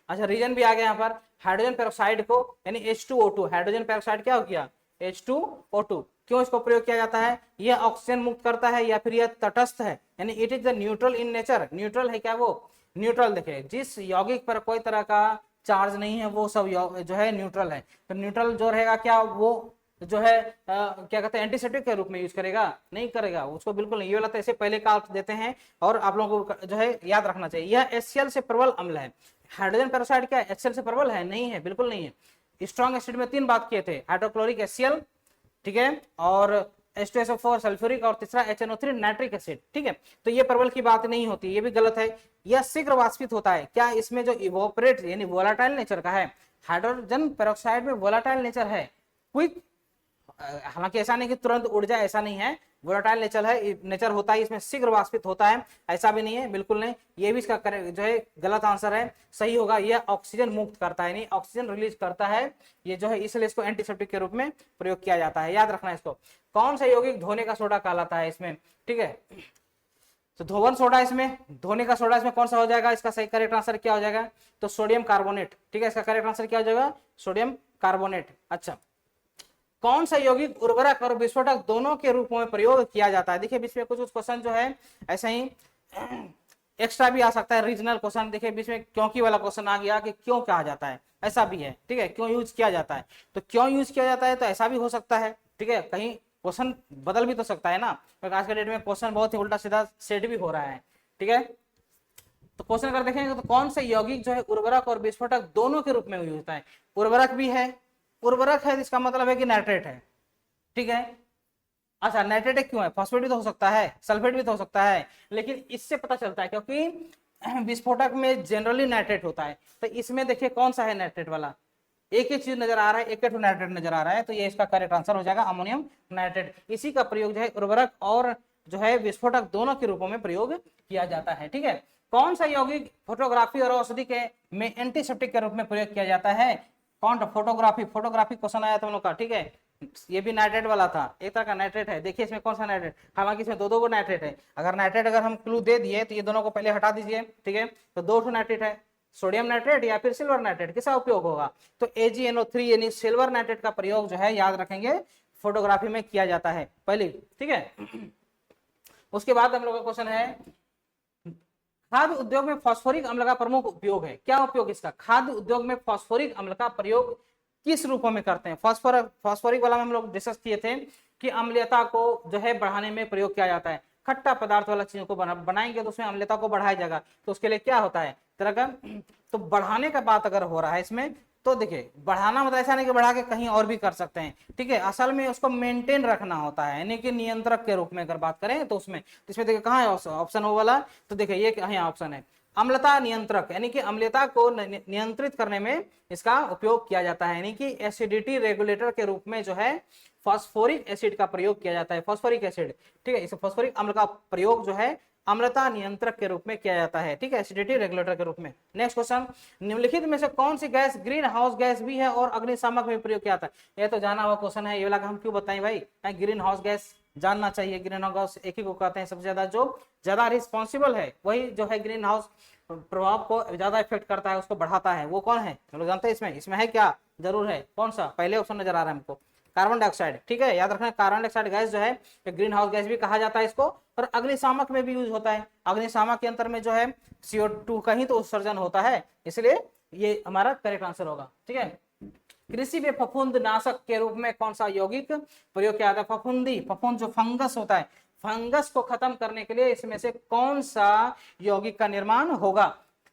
अच्छा रीजन भी आ गया यहाँ पर। हाइड्रोजन पेरोक्साइड को यानी H2O2, हाइड्रोजन पेरोक्साइड क्या हो गया H2O2, क्यों इसको प्रयोग किया जाता है? यह ऑक्सीजन मुक्त करता है या फिर यह तटस्थ है, यानी it is the neutral in nature. Neutral है क्या वो? न्यूट्रल। देखिए जिस यौगिक पर कोई तरह का चार्ज नहीं है वो सब जो है न्यूट्रल है। तो न्यूट्रल जो रहेगा क्या वो जो है क्या कहते हैं एंटीसेप्टिक के रूप में यूज करेगा? नहीं करेगा उसको, बिल्कुल नहीं। ये वाला तो ऐसे पहले का देते हैं और आप लोगों को जो है याद रखना चाहिए। यह HCl से प्रबल अम्ल है। हाइड्रोजन पेरोक्साइड क्या HCl से प्रबल है? नहीं है, बिल्कुल नहीं है। स्ट्रॉन्ग एसिड में 3 बात किए थे, हाइड्रोक्लोरिक HCl, ठीक है, और H2SO4 सल्फ्यूरिक, और तीसरा HNO3 नाइट्रिक एसिड, ठीक है। तो ये प्रबल की बात नहीं होती, ये भी गलत है। यह शीघ्र वाष्पित होता है। क्या इसमें जो इवोपरेट यानी वोलाटाइल नेचर का है? हाइड्रोजन पेरोक्साइड में वोलाटाइल नेचर है, क्विक, हालांकि ऐसा नहीं कि तुरंत उड़ जाए, ऐसा नहीं है। वोलाटाइल नेचर होता है, इसमें शीघ्र वाष्पित होता है, ऐसा भी नहीं है, बिल्कुल नहीं। ये भी इसका जो है गलत आंसर है। सही होगा यह ऑक्सीजन मुक्त करता है, नहीं ऑक्सीजन रिलीज करता है ये जो है, इसलिए इसको एंटीसेप्टिक के रूप में प्रयोग किया जाता है। याद रखना इसको। कौन सा यौगिक धोने का सोडा कहलाता है इसमें? ठीक है, तो धोवन सोडा, इसमें धोने का सोडा इसमें कौन सा हो जाएगा? इसका सही करेक्ट आंसर क्या हो जाएगा? तो सोडियम कार्बोनेट, ठीक है, इसका करेक्ट आंसर क्या हो जाएगा? Sodium carbonate. अच्छा, कौन सा यौगिक उर्वरक और विस्फोटक दोनों के रूप में प्रयोग किया जाता है? देखिए बीच में कुछ क्वेश्चन जो है ऐसे ही एक्स्ट्रा भी आ सकता है, रीजनल क्वेश्चन। देखिए बीच में क्योंकि वाला क्वेश्चन आ गया कि क्यों कहा जाता है, ऐसा भी है, ठीक है, क्यों यूज किया जाता है। तो क्यों यूज किया जाता है तो ऐसा भी हो सकता है, ठीक है, कहीं क्वेश्चन बदल भी तो सकता है ना, क्योंकि आज के डेट में क्वेश्चन बहुत ही उल्टा सीधा सेट भी हो रहा है, ठीक है। तो क्वेश्चन अगर देखेंगे तो कौन से यौगिक जो है उर्वरक और विस्फोटक दोनों के रूप में यूज होता है? उर्वरक भी है, उर्वरक है इसका मतलब है कि नाइट्रेट है, ठीक है। अच्छा, नाइट्रेट क्यों है? फॉस्फेट भी तो हो सकता है, सल्फेट भी तो हो सकता है, लेकिन इससे पता चलता है क्योंकि विस्फोटक में जनरली नाइट्रेट होता है। तो इसमें देखिए कौन सा है नाइट्रेट वाला? एक ही चीज नजर आ रहा है, एक ही नाइट्रेट नजर आ रहा है, तो ये इसका करेक्ट आंसर हो जाएगा अमोनियम नाइट्रेट। इसी का प्रयोग जो है उर्वरक और जो है विस्फोटक दोनों के रूपों में प्रयोग किया जाता है, ठीक है। कौन सा यौगिक फोटोग्राफी और औषधि के में एंटीसेप्टिक के रूप में प्रयोग किया जाता है? कौन? फोटोग्राफी क्वेश्चन आया था हम लोग का, ठीक है। ये भी नाइट्रेट वाला था, एक तरह का नाइट्रेट है। देखिए इसमें कौन सा नाइट्रेट, हालांकि इसमें दो को नाइट्रेट है। अगर नाइट्रेट अगर हम क्लू दे दिए तो ये दोनों को पहले हटा दीजिए, ठीक है। तो 2 नाइट्रेट है, सोडियम नाइट्रेट या फिर सिल्वर नाइट्रेट, किसका उपयोग होगा? तो AgNO3 यानी सिल्वर नाइट्रेट का प्रयोग जो है याद रखेंगे फोटोग्राफी में किया जाता है पहले, ठीक है। उसके बाद हम लोग का क्वेश्चन है खाद्य उद्योग में फास्फोरिक अम्ल का प्रमुख उपयोग है। क्या उपयोग इसका? खाद्य उद्योग में फास्फोरिक अम्ल का प्रयोग किस रूपों में करते हैं? फास्फोरिक वाला में हम लोग डिस्कस किए थे कि अम्लीयता को जो है बढ़ाने में प्रयोग किया जाता है। खट्टा पदार्थ वाला चीजों को बनाएंगे तो उसमें अम्लीयता को बढ़ाया जाएगा, तो उसके लिए क्या होता है तरह का, तो बढ़ाने का बात अगर हो रहा है इसमें, तो देखिए बढ़ाना मतलब ऐसा नहीं कि बढ़ा के कहीं और भी कर सकते हैं, ठीक है। असल में उसको मेंटेन रखना होता है, यानी कि नियंत्रक के रूप में अगर बात करें तो उसमें देखिए कहाँ है ऑप्शन वो वाला, तो देखिए ये यहाँ ऑप्शन है अम्लता नियंत्रक, यानी कि अम्लता को नियंत्रित करने में इसका उपयोग किया जाता है, यानी कि एसिडिटी रेगुलेटर के रूप में जो है फास्फोरिक एसिड का प्रयोग किया जाता है। फास्फोरिक एसिड, ठीक है, इस फास्फोरिक अम्ल का प्रयोग जो है अम्लता नियंत्रक के रूप में किया जाता है, ठीक है, एसिडिटी रेगुलेटर के रूप में। नेक्स्ट क्वेश्चन, निम्नलिखित में से कौन सी गैस ग्रीन हाउस गैस भी है और अग्निशामक में प्रयोग किया जाता है? ये तो जाना हुआ क्वेश्चन है, ये वाला हम क्यों बताएं भाई, ग्रीन हाउस गैस जानना चाहिए। ग्रीन हाउस एक ही को कहते हैं सबसे ज्यादा जो ज्यादा रिस्पॉन्सिबल है, वही जो है ग्रीन हाउस प्रभाव को ज्यादा इफेक्ट करता है, उसको बढ़ाता है, वो कौन है हम लोग जानते हैं। इसमें है क्या? जरूर है, कौन सा? पहले ऑप्शन नजर आ रहा है हमको, कार्बन डाइऑक्साइड, ठीक है। याद रखना कार्बन डाइऑक्साइड गैस जो है ग्रीन हाउस गैस भी कहा जाता है इसको, और अग्निशामक में भी यूज होता है। अग्निशामक के अंतर में जो है CO2 का ही तो उत्सर्जन होता है, इसलिए ये हमारा करेक्ट आंसर होगा, ठीक है। कृषि में फफूंद नाशक के रूप में कौन सा यौगिक प्रयोग किया जाता है? फफूंद जो फंगस होता है, फंगस को खत्म करने के लिए इसमें से कौन सा यौगिक का निर्माण होगा?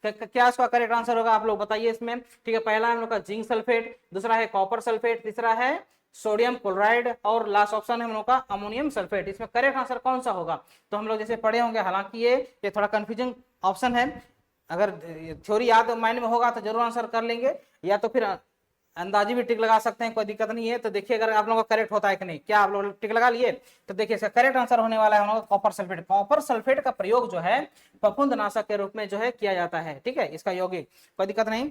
क्या इसका करेक्ट आंसर होगा आप लोग बताइए इसमें, ठीक है। पहला हम लोग का जिंक सल्फेट, दूसरा है कॉपर सल्फेट, तीसरा है सोडियम क्लोराइड, और लास्ट ऑप्शन है हम लोग का अमोनियम सल्फेट। इसमें करेक्ट आंसर कौन सा होगा? तो हम लोग जैसे पढ़े होंगे, हालांकि ये थोड़ा कंफ्यूजिंग ऑप्शन है, अगर थ्योरी याद माइंड में होगा तो जरूर आंसर कर लेंगे, या तो फिर अंदाजी भी टिक लगा सकते हैं, कोई दिक्कत नहीं है। तो देखिए अगर आप लोगों का करेक्ट होता है कि नहीं, क्या आप लोग टिक लगा लिए? तो देखिए इसका करेक्ट आंसर होने वाला है हम लोग कॉपर सल्फेट। कॉपर सल्फेट का प्रयोग जो है फफूंद नाशक के रूप में जो है किया जाता है, ठीक है, इसका यौगिक, कोई दिक्कत नहीं।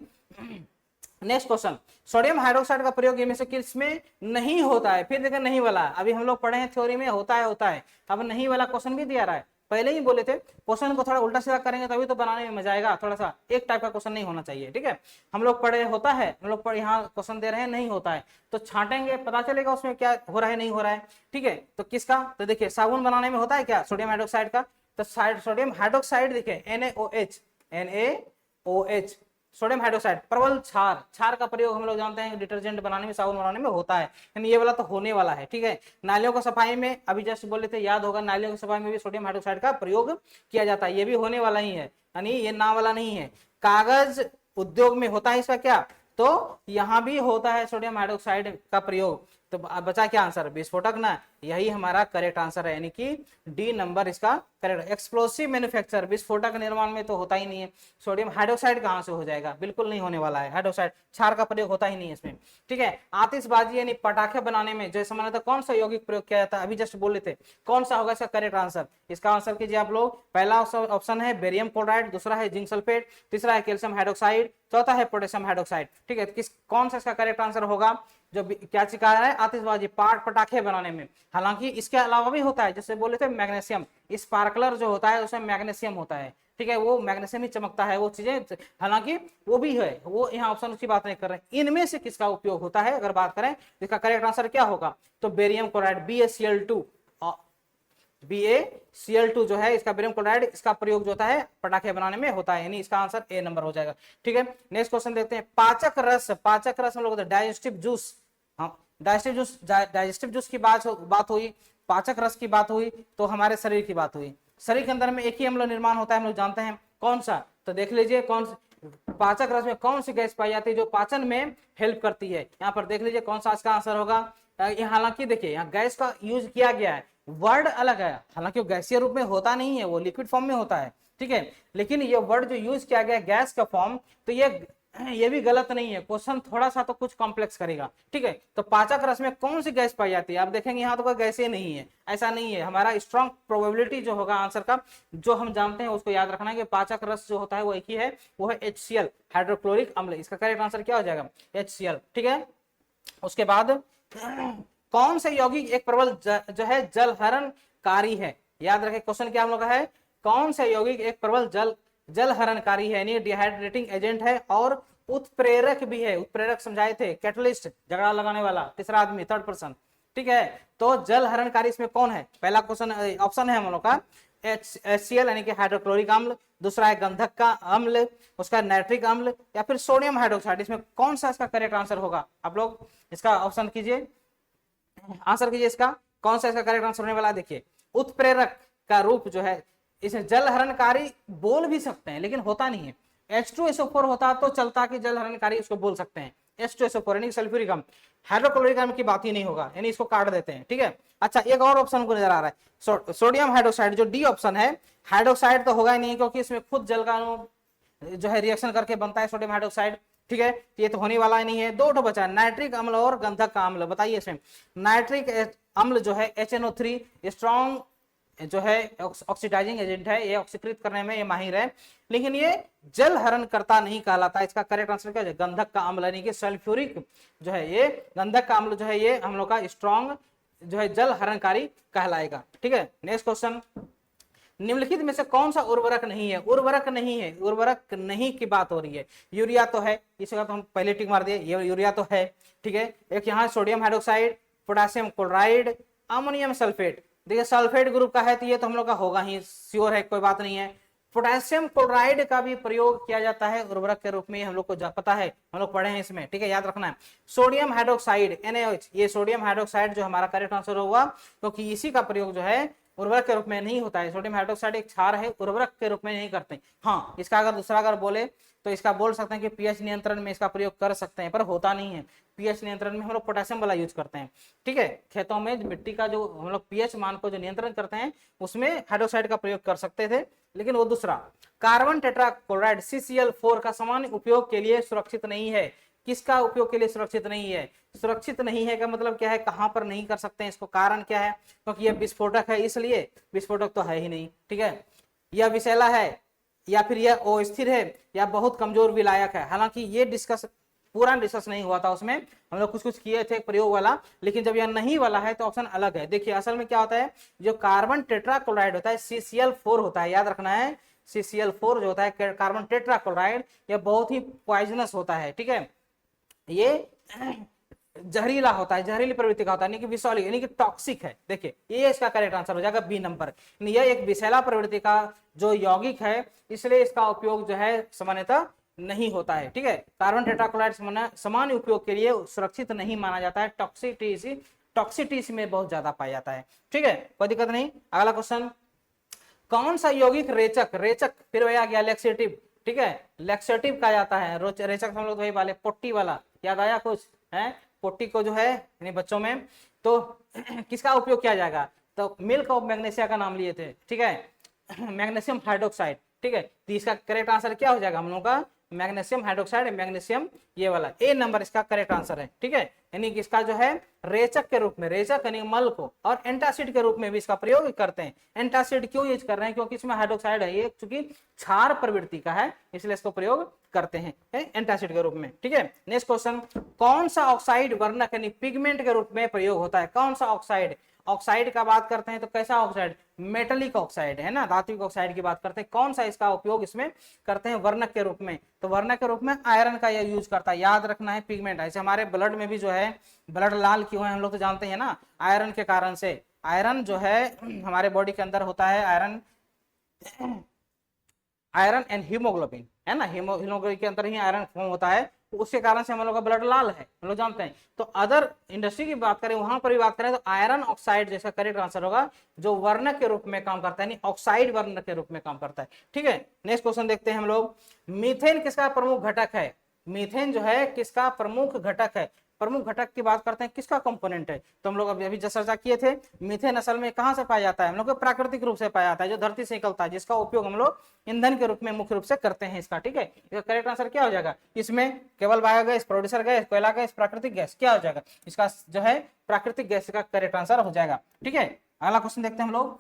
नेक्स्ट क्वेश्चन, सोडियम हाइड्रोक्साइड का प्रयोग इनमें से किसमें नहीं होता है? फिर देखिए नहीं वाला, अभी हम लोग पढ़े हैं थ्योरी में होता है, अब नहीं वाला क्वेश्चन भी दिया रहा है, पहले ही बोले थे क्वेश्चन को थोड़ा उल्टा सीधा करेंगे तभी तो बनाने में मजा आएगा, थोड़ा सा एक टाइप का क्वेश्चन नहीं होना चाहिए, ठीक है। हम लोग पढ़े होता है, हम लोग पढ़े यहाँ क्वेश्चन दे रहे हैं नहीं होता है तो छांटेंगे, पता चलेगा उसमें क्या हो रहा है नहीं हो रहा है, ठीक है। तो किसका, तो देखिए साबुन बनाने में होता है क्या, सोडियम हाइड्रोक्साइड का, तो सोडियम हाइड्रोक्साइड देखिए NaOH, NaOH सोडियम हाइड्रोक्साइड, प्रबल क्षार, क्षार का प्रयोग हम लोग जानते हैं डिटर्जेंट बनाने में, साबुन बनाने में होता है, यानी ये वाला तो होने वाला है, ठीक है। नालियों को सफाई में अभी जस्ट बोले थे, याद होगा, नालियों की सफाई में भी सोडियम हाइड्रोक्साइड का प्रयोग किया जाता है, ये भी होने वाला ही है, यानी ये ना वाला नहीं है। कागज उद्योग में होता है इसका क्या, तो यहाँ भी होता है सोडियम हाइड्रोक्साइड का प्रयोग, तो बचा क्या आंसर, विस्फोटक ना, यही हमारा करेक्ट आंसर है, यानी कि डी नंबर इसका करेक्ट। एक्सप्लोसिव मैन्युफैक्चर, विस्फोटक निर्माण में तो होता ही नहीं है, सोडियम हाइड्रोक्साइड कहां से हो जाएगा, बिल्कुल नहीं होने वाला है, हाइड्रोक्साइड क्षार का प्रयोग होता ही नहीं है इसमें, ठीक है। आतिशबाजी यानी पटाखे बनाने में जो सामान्यतः कौन सा यौगिक प्रयोग किया जाता है, अभी जस्ट बोले थे, कौन सा होगा इसका करेक्ट आंसर, इसका आंसर कीजिए आप लोग। पहला ऑप्शन है बेरियम क्लोराइड, दूसरा है जिंक सल्फेट, तीसरा है कैल्शियम हाइड्रोक्साइड, चौथा है पोटेशियम हाइड्रोक्साइड, ठीक है। किस कौन सा इसका करेक्ट आंसर होगा, जो क्या सिखा रहा है, आतिशबाजी पटाखे बनाने में, हालांकि इसके अलावा भी होता है, जैसे बोले थे मैग्नीशियम, स्पार्कलर जो होता है उसमें मैग्नीशियम होता है, ठीक है, वो मैग्नीशियम ही चमकता है, वो चीजें हालांकि वो भी है, वो यहाँ ऑप्शन की बात नहीं कर रहे हैं, इनमें से किसका उपयोग होता है अगर बात करें, इसका करेक्ट आंसर क्या होगा, तो बेरियम क्लोराइड BaCl2 जो है, इसका बेरियम क्लोराइड, इसका प्रयोग जो होता है पटाखे बनाने में होता है, यानी इसका आंसर ए नंबर हो जाएगा, ठीक है। नेक्स्ट क्वेश्चन देखते हैं, पाचक रस, पाचक रस हम लोग डाइजेस्टिव जूस, हाँ डाइजेस्टिव जूस की बात हुई, पाचक रस की बात हुई, तो हमारे शरीर की बात हुई, शरीर के अंदर में एक ही अम्ल निर्माण होता है, हम लोग जानते हैं कौन सा, तो देख लीजिए कौन, पाचक रस में कौन सी गैस पाई जाती है जो पाचन में हेल्प करती है, यहाँ पर देख लीजिए कौन सा इसका आंसर होगा। हालांकि देखिए यहाँ गैस का यूज किया गया है, वर्ड अलग है, हालांकि वो गैसीय रूप में होता नहीं है, वो लिक्विड फॉर्म में होता है, ठीक है, लेकिन ये वर्ड जो यूज किया गया गैस का फॉर्म, तो ये भी गलत नहीं है, क्वेश्चन थोड़ा सा तो कुछ कॉम्प्लेक्स करेगा, ठीक है। तो पाचक रस में कौन सी गैस पाई जाती है, आप देखेंगे यहाँ तो कोई गैस ही नहीं है, ऐसा नहीं है, हमारा स्ट्रॉन्ग प्रोबेबिलिटी जो होगा आंसर का, जो हम जानते हैं उसको याद रखना है कि पाचक रस जो होता है वो एक ही है, वो है HCl, हाइड्रोक्लोरिक अम्ल, इसका करेक्ट आंसर क्या हो जाएगा, HCl, ठीक है। उसके बाद कौन से यौगिक एक प्रबल जो है जलहरणकारी है, याद रखें क्वेश्चन क्या हम लोग का है, कौन से यौगिक एक प्रबल जलहरणकारी है, यानी डिहाइड्रेटिंग एजेंट है और उत्प्रेरक भी है, उत्प्रेरक समझाए थे, कैटलिस्ट, झगड़ा लगाने वाला, तीसरा आदमी, थर्ड पर्सन, ठीक है। तो जलहरणकारी इसमें कौन है, पहला क्वेश्चन ऑप्शन है हम लोग का HCl यानी कि हाइड्रोक्लोरिक अम्ल, दूसरा है गंधक का अम्ल, उसका नाइट्रिक अम्ल, या फिर सोडियम हाइड्रोक्साइड, इसमें कौन सा इसका करेक्ट आंसर होगा, आप लोग इसका ऑप्शन कीजिए, आंसर कीजिए, इसका कौन सा इसका करेक्ट आंसर होने वाला है। देखिए उत्प्रेरक का रूप जो है, इसे जलहरणकारी बोल भी सकते हैं लेकिन होता नहीं है, H2SO4 होता तो चलता कि जलहरणकारी उसको बोल सकते हैं, H2SO4 यानी सल्फ्यूरिक अम्ल, हाइड्रोक्लोरिक अम्ल की बात ही नहीं होगा, यानी इसको काट देते हैं, ठीक है। अच्छा एक और ऑप्शन को नजर आ रहा है, सोडियम हाइड्रोक्साइड, जो डी ऑप्शन है, हाइड्रोक्साइड तो होगा ही नहीं क्योंकि इसमें खुद जल का जो है रिएक्शन करके बनता है सोडियम हाइड्रोक्साइड, ठीक है, ये तो होने वाला ही नहीं है। दो तो बचा नाइट्रिक अम्ल और गंधक का अम्ल, बताइए इसमें, नाइट्रिक अम्ल जो है HNO3 स्ट्रॉन्ग जो है ऑक्सीडाइजिंग एजेंट है, ये ऑक्सीकृत करने में ये माहिर है, लेकिन ये जल हरण करता नहीं कहलाता, इसका करेक्ट आंसर क्या है, गंधक का अम्ल, यानी कि सल्फ्यूरिक जो है, ये गंधक का अम्ल जो है ये हम लोग का स्ट्रॉन्ग जो है जल हरणकारी कहलाएगा, ठीक है। नेक्स्ट क्वेश्चन, निम्नलिखित में से कौन सा उर्वरक नहीं है, उर्वरक नहीं है, उर्वरक नहीं की बात हो रही है, यूरिया तो है, इसका तो हम पहले टिक मार दिए, ये यूरिया तो है, ठीक है। एक यहाँ sodium hydroxide, potassium chloride, ammonium sulphate, देखिए सल्फेट ग्रुप का है तो ये तो हम लोग का होगा ही, श्योर है, कोई बात नहीं है। पोटेशियम क्लोराइड का भी प्रयोग किया जाता है उर्वरक के रूप में, हम लोग को पता है, हम लोग पढ़े हैं इसमें, ठीक है, याद रखना है। सोडियम हाइड्रोक्साइड NaOH, ये सोडियम हाइड्रोक्साइड जो हमारा करेक्ट आंसर होगा, क्योंकि इसी का प्रयोग जो है उर्वरक के रूप में नहीं होता है, सोडियम हाइड्रोक्साइड एक क्षार है, उर्वरक के रूप में नहीं करते। हाँ इसका अगर दूसरा अगर बोले तो इसका बोल सकते हैं कि पीएच नियंत्रण में इसका प्रयोग कर सकते हैं, पर होता नहीं है, पीएच नियंत्रण में हम लोग पोटेशियम वाला यूज करते हैं, ठीक है। खेतों में मिट्टी का जो हम लोग पीएच मान को जो नियंत्रण करते हैं उसमें हाइड्रोक्साइड का प्रयोग कर सकते थे, लेकिन वो दूसरा। कार्बन टेट्राक्लोराइड CCl4 का सामान्य उपयोग के लिए सुरक्षित नहीं है, किसका उपयोग के लिए सुरक्षित नहीं है, सुरक्षित नहीं है का मतलब क्या है, कहां पर नहीं कर सकते हैं इसको, कारण क्या है, क्योंकि यह विस्फोटक है, इसलिए विस्फोटक तो है ही नहीं, ठीक है। यह विषैला है, या फिर यह अस्थिर है, या बहुत कमजोर विलायक है, हालांकि ये डिस्कस पूरा रिसर्च नहीं हुआ था उसमें, हम लोग कुछ कुछ किए थे प्रयोग वाला, लेकिन जब यह नहीं वाला है तो ऑप्शन अलग है। देखिए असल में क्या होता है, जो कार्बन टेट्राक्लोराइड होता है CCl4 होता है, याद रखना है CCl4 जो होता है कार्बन टेट्राक्लोराइड, यह बहुत ही पॉइजनस होता है, ठीक है, ये जहरीला होता है, जहरीली प्रवृत्ति का होता है, यानी कि विषैली यानी कि टॉक्सिक है। देखिए ये इसका करेक्ट आंसर हो जाएगा बी नंबर, यह एक विषैला प्रवृत्ति का जो यौगिक है, इसलिए इसका उपयोग जो है सामान्यतः नहीं होता है, ठीक है। कार्बन टेट्राक्लोराइड सामान्य उपयोग के लिए सुरक्षित नहीं माना जाता है, टॉक्सिटी इसमें बहुत ज्यादा पाया जाता है, ठीक है, कोई दिक्कत नहीं। अगला क्वेश्चन, कौन सा यौगिक रेचक, रेचक फिर वही आ गया लेक्सेटिव, ठीक है, लेक्सेटिव कहा जाता है, रेचक हम लोग वही वाले पोट्टी वाला, याद आया कुछ है, पोट्टी को जो है यानी बच्चों में तो किसका उपयोग किया जाएगा, तो मिल्क ऑफ मैग्नीशिया का नाम लिए थे, ठीक है, मैग्नीशियम हाइड्रोक्साइड, ठीक है, तो इसका करेक्ट आंसर क्या हो जाएगा हम लोग का, मैग्नीशियम हाइड्रोक्साइड, मैग्नीशियम ये वाला ए नंबर इसका करेक्ट आंसर है, ठीक है, यानी कि इसका जो है रेचक के रूप में, रेचक यानी मल को, और एंटासिड के रूप में भी इसका प्रयोग करते हैं। एंटासिड क्यों यूज कर रहे हैं, क्योंकि इसमें हाइड्रोक्साइड है, ये चूंकि क्षार प्रवृत्ति का है इसलिए इसको प्रयोग करते हैं एंटासिड के रूप में, ठीक है। नेक्स्ट क्वेश्चन, कौन सा ऑक्साइड वर्णक यानी पिगमेंट के रूप में प्रयोग होता है, कौन सा ऑक्साइड, ऑक्साइड का बात करते हैं तो कैसा ऑक्साइड, मेटलिक ऑक्साइड है ना, धात्विक ऑक्साइड की बात करते हैं, कौन सा इसका उपयोग इसमें करते हैं वर्णक के रूप में, तो वर्णक के रूप में आयरन का यह यूज करता है, याद रखना है पिगमेंट, ऐसे हमारे ब्लड में भी जो है ब्लड लाल क्यों है हम लोग तो जानते हैं ना, आयरन के कारण से, आयरन जो है हमारे बॉडी के अंदर होता है, आयरन एंड हीमोग्लोबिन है ना, हीमोग्लोबिन के अंदर ही आयरन फॉर्म होता है, तो उसके कारण से हम लोग का ब्लड लाल है, हम लोग जानते हैं। तो अदर इंडस्ट्री की बात करें, वहां पर भी बात करें तो आयरन ऑक्साइड जैसा करेक्ट आंसर होगा, जो वर्णक के रूप में काम करता है, यानी ऑक्साइड वर्णक के रूप में काम करता है, ठीक है। नेक्स्ट क्वेश्चन देखते हैं हम लोग, मीथेन किसका प्रमुख घटक है, मीथेन जो है किसका प्रमुख घटक है, प्रमुख घटक की बात करते हैं किसका कंपोनेंट है, तो हम लोग अभी जैसा चर्चा किए थे, मीथेन असल में कहां से पाया जाता है, हम लोग को प्राकृतिक रूप से पाया जाता है, जो धरती से निकलता है, जिसका उपयोग हम लोग ईंधन के रूप में मुख्य रूप से करते हैं इसका, ठीक है। इसका करेक्ट आंसर क्या हो जाएगा, इसमें केवल बायोगैस, प्रोड्यूसर गैस, कोयला गैस, प्राकृतिक गैस, क्या हो जाएगा इसका जो है प्राकृतिक गैस का करेक्ट आंसर हो जाएगा, ठीक है। अगला क्वेश्चन देखते हैं हम लोग,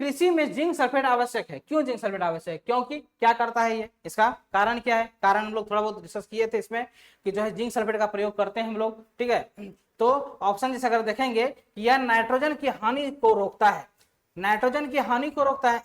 कृषि में जिंक सल्फेट आवश्यक है, क्यों जिंक सल्फेट आवश्यक है, क्योंकि क्या करता है ये, इसका कारण क्या है, कारण हम लोग थोड़ा बहुत डिस्कस किए थे इसमें कि जो है जिंक सल्फेट का प्रयोग करते हैं हम लोग, ठीक है। तो ऑप्शन जैसे अगर देखेंगे, यह नाइट्रोजन की हानि को रोकता है, नाइट्रोजन की हानि को रोकता है,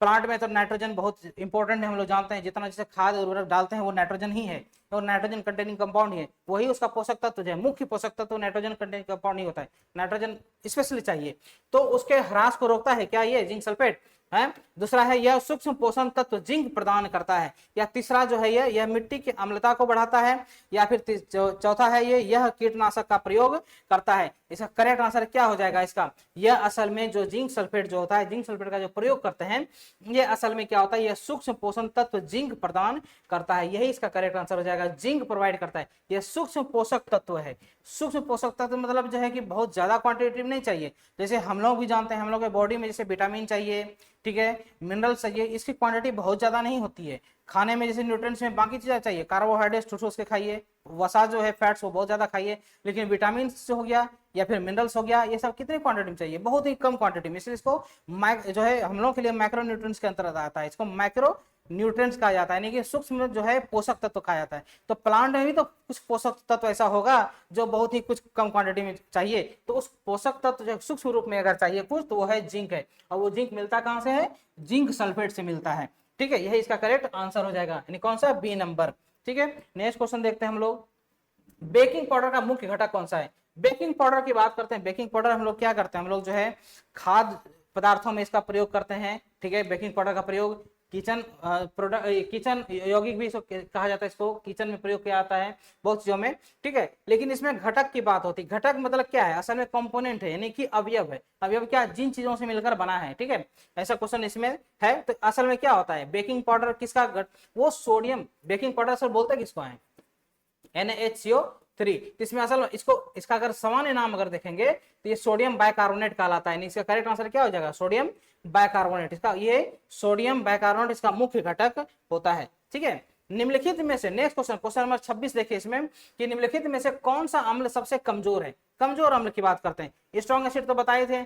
प्लांट में तो नाइट्रोजन बहुत इंपॉर्टेंट है, हम लोग जानते हैं, जितना जैसे खाद उर्वरक डालते हैं वो नाइट्रोजन ही है, और नाइट्रोजन कंटेनिंग कंपाउंड ही है, वही उसका पोषक तत्व जो है, मुख्य पोषक तत्व नाइट्रोजन कंटेनिंग कंपाउंड ही होता है, नाइट्रोजन स्पेशली चाहिए, तो उसके ह्रास को रोकता है क्या ये जिंक सल्फेट है। दूसरा है यह सूक्ष्म पोषण तत्व जिंक प्रदान करता है, या तीसरा जो है यह मिट्टी की अम्लता को बढ़ाता है, या फिर चौथा है यह कीटनाशक का प्रयोग करता है। इसका करेक्ट आंसर क्या हो जाएगा इसका, यह असल में जो जिंक सल्फेट जो होता है, जिंक सल्फेट का जो प्रयोग करते हैं, यह असल में क्या होता है, यह सूक्ष्म पोषण तत्व जिंक प्रदान करता है, यही इसका करेक्ट आंसर हो जाएगा, जिंक प्रोवाइड करता है, यह सूक्ष्म पोषक तत्व है। सूक्ष्म पोषक तत्व मतलब जो है कि बहुत ज्यादा क्वांटिटी नहीं चाहिए, जैसे हम लोग भी जानते हैं हम लोग के बॉडी में जैसे विटामिन चाहिए, ठीक है, मिनरल चाहिए, इसकी क्वांटिटी बहुत ज्यादा नहीं होती है। खाने में जैसे न्यूट्रिएंट्स में बाकी चीजें चाहिए, कार्बोहाइड्रेट्स ठोस के खाइए, वसा जो है फैट्स वो बहुत ज्यादा खाइए, लेकिन विटामिन हो गया या फिर मिनरल्स हो गया, ये सब कितनी क्वांटिटी में चाहिए, बहुत ही कम क्वांटिटी में, इसलिए इसको जो है हम लोग के लिए माइक्रो न्यूट्रिएंट्स के अंतर्गत आता है, इसको माइक्रो न्यूट्रिएंट्स कहा जाता है, यानी कि सूक्ष्म जो है पोषक तत्व कहा जाता है। तो प्लांट में भी तो कुछ पोषक तत्व ऐसा होगा जो बहुत ही कुछ कम क्वांटिटी में चाहिए, तो उस पोषक तत्व जो सूक्ष्म रूप में अगर चाहिए कुछ तो वो है जिंक है, और वो जिंक मिलता कहां से है, जिंक सल्फेट से मिलता है, ठीक है, यही इसका करेक्ट आंसर हो जाएगा, यानी कौन सा, बी नंबर, ठीक है। नेक्स्ट क्वेश्चन देखते हैं हम लोग, बेकिंग पाउडर का मुख्य घटक कौन सा है, बेकिंग पाउडर की बात करते हैं, बेकिंग पाउडर हम लोग क्या करते हैं, हम लोग जो है खाद्य पदार्थों में इसका प्रयोग करते हैं, ठीक है, बेकिंग पाउडर का प्रयोग किचन प्रोडक्ट, किचन यौगिक भी इसको कहा जाता है, इसको किचन में प्रयोग किया जाता है बहुत चीजों में, ठीक है, लेकिन इसमें घटक की बात होती है, घटक मतलब क्या है, असल में कंपोनेंट है, यानी कि अवयव है, अवयव क्या, जिन चीजों से मिलकर बना है, ठीक है, ऐसा क्वेश्चन इसमें है। तो असल में क्या होता है बेकिंग पाउडर किसका, वो सोडियम, बेकिंग पाउडर सर बोलते किसको है, NaHCO3, इसमें असल में इसका अगर सामान्य नाम अगर देखेंगे तो ये सोडियम बाइकार्बोनेट कहलाता है, इसका करेक्ट आंसर क्या हो जाएगा, सोडियम बाइकार्बोनेट, इसका ये सोडियम बाइकार्बोनेट इसका मुख्य घटक होता है, ठीक है। निम्नलिखित में से, नेक्स्ट क्वेश्चन, क्वेश्चन नंबर 26 देखिए इसमें कि निम्नलिखित में से कौन सा अम्ल सबसे कमजोर है, कमजोर अम्ल की बात करते हैं, स्ट्रॉन्ग एसिड तो बताए थे,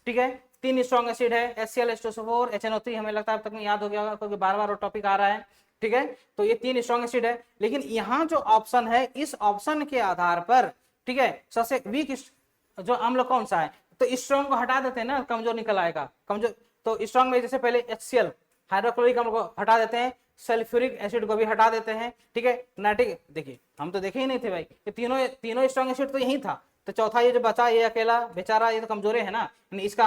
ठीक है, 3 स्ट्रॉन्ग एसिड है, HCl, H2SO4, HNO3, हमें लगता है अब तक में याद हो गया होगा क्योंकि बार बार वो टॉपिक आ रहा है, ठीक है, तो ये 3 स्ट्रॉन्ग एसिड है। लेकिन यहाँ जो ऑप्शन है, इस ऑप्शन के आधार पर, ठीक है, सबसे वीक जो अम्ल कौन सा है, तो स्ट्रॉन्ग को हटा देते हैं ना, कमजोर निकल आएगा, कमजोर। तो स्ट्रॉन्ग में जैसे पहले HCl हाइड्रोक्लोरिक अम्ल को हटा देते हैं, सल्फ्यूरिक एसिड को भी हटा देते हैं, ठीक है, नाइट्रिक, देखिए हम तो देखे ही नहीं थे भाई, ये तीनों स्ट्रॉन्ग एसिड तो यही था। तो चौथा ये जो बचा, ये अकेला बेचारा, ये तो कमजोरी है ना, इसका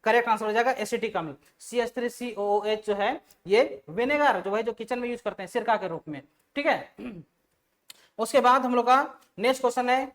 करेक्ट आंसर हो जाएगा एसिटिक अम्ल, CH3COOH जो है ये विनेगर जो है जो किचन में यूज करते हैं सिरका के रूप में, ठीक है। उसके बाद हम लोग का नेक्स्ट क्वेश्चन है,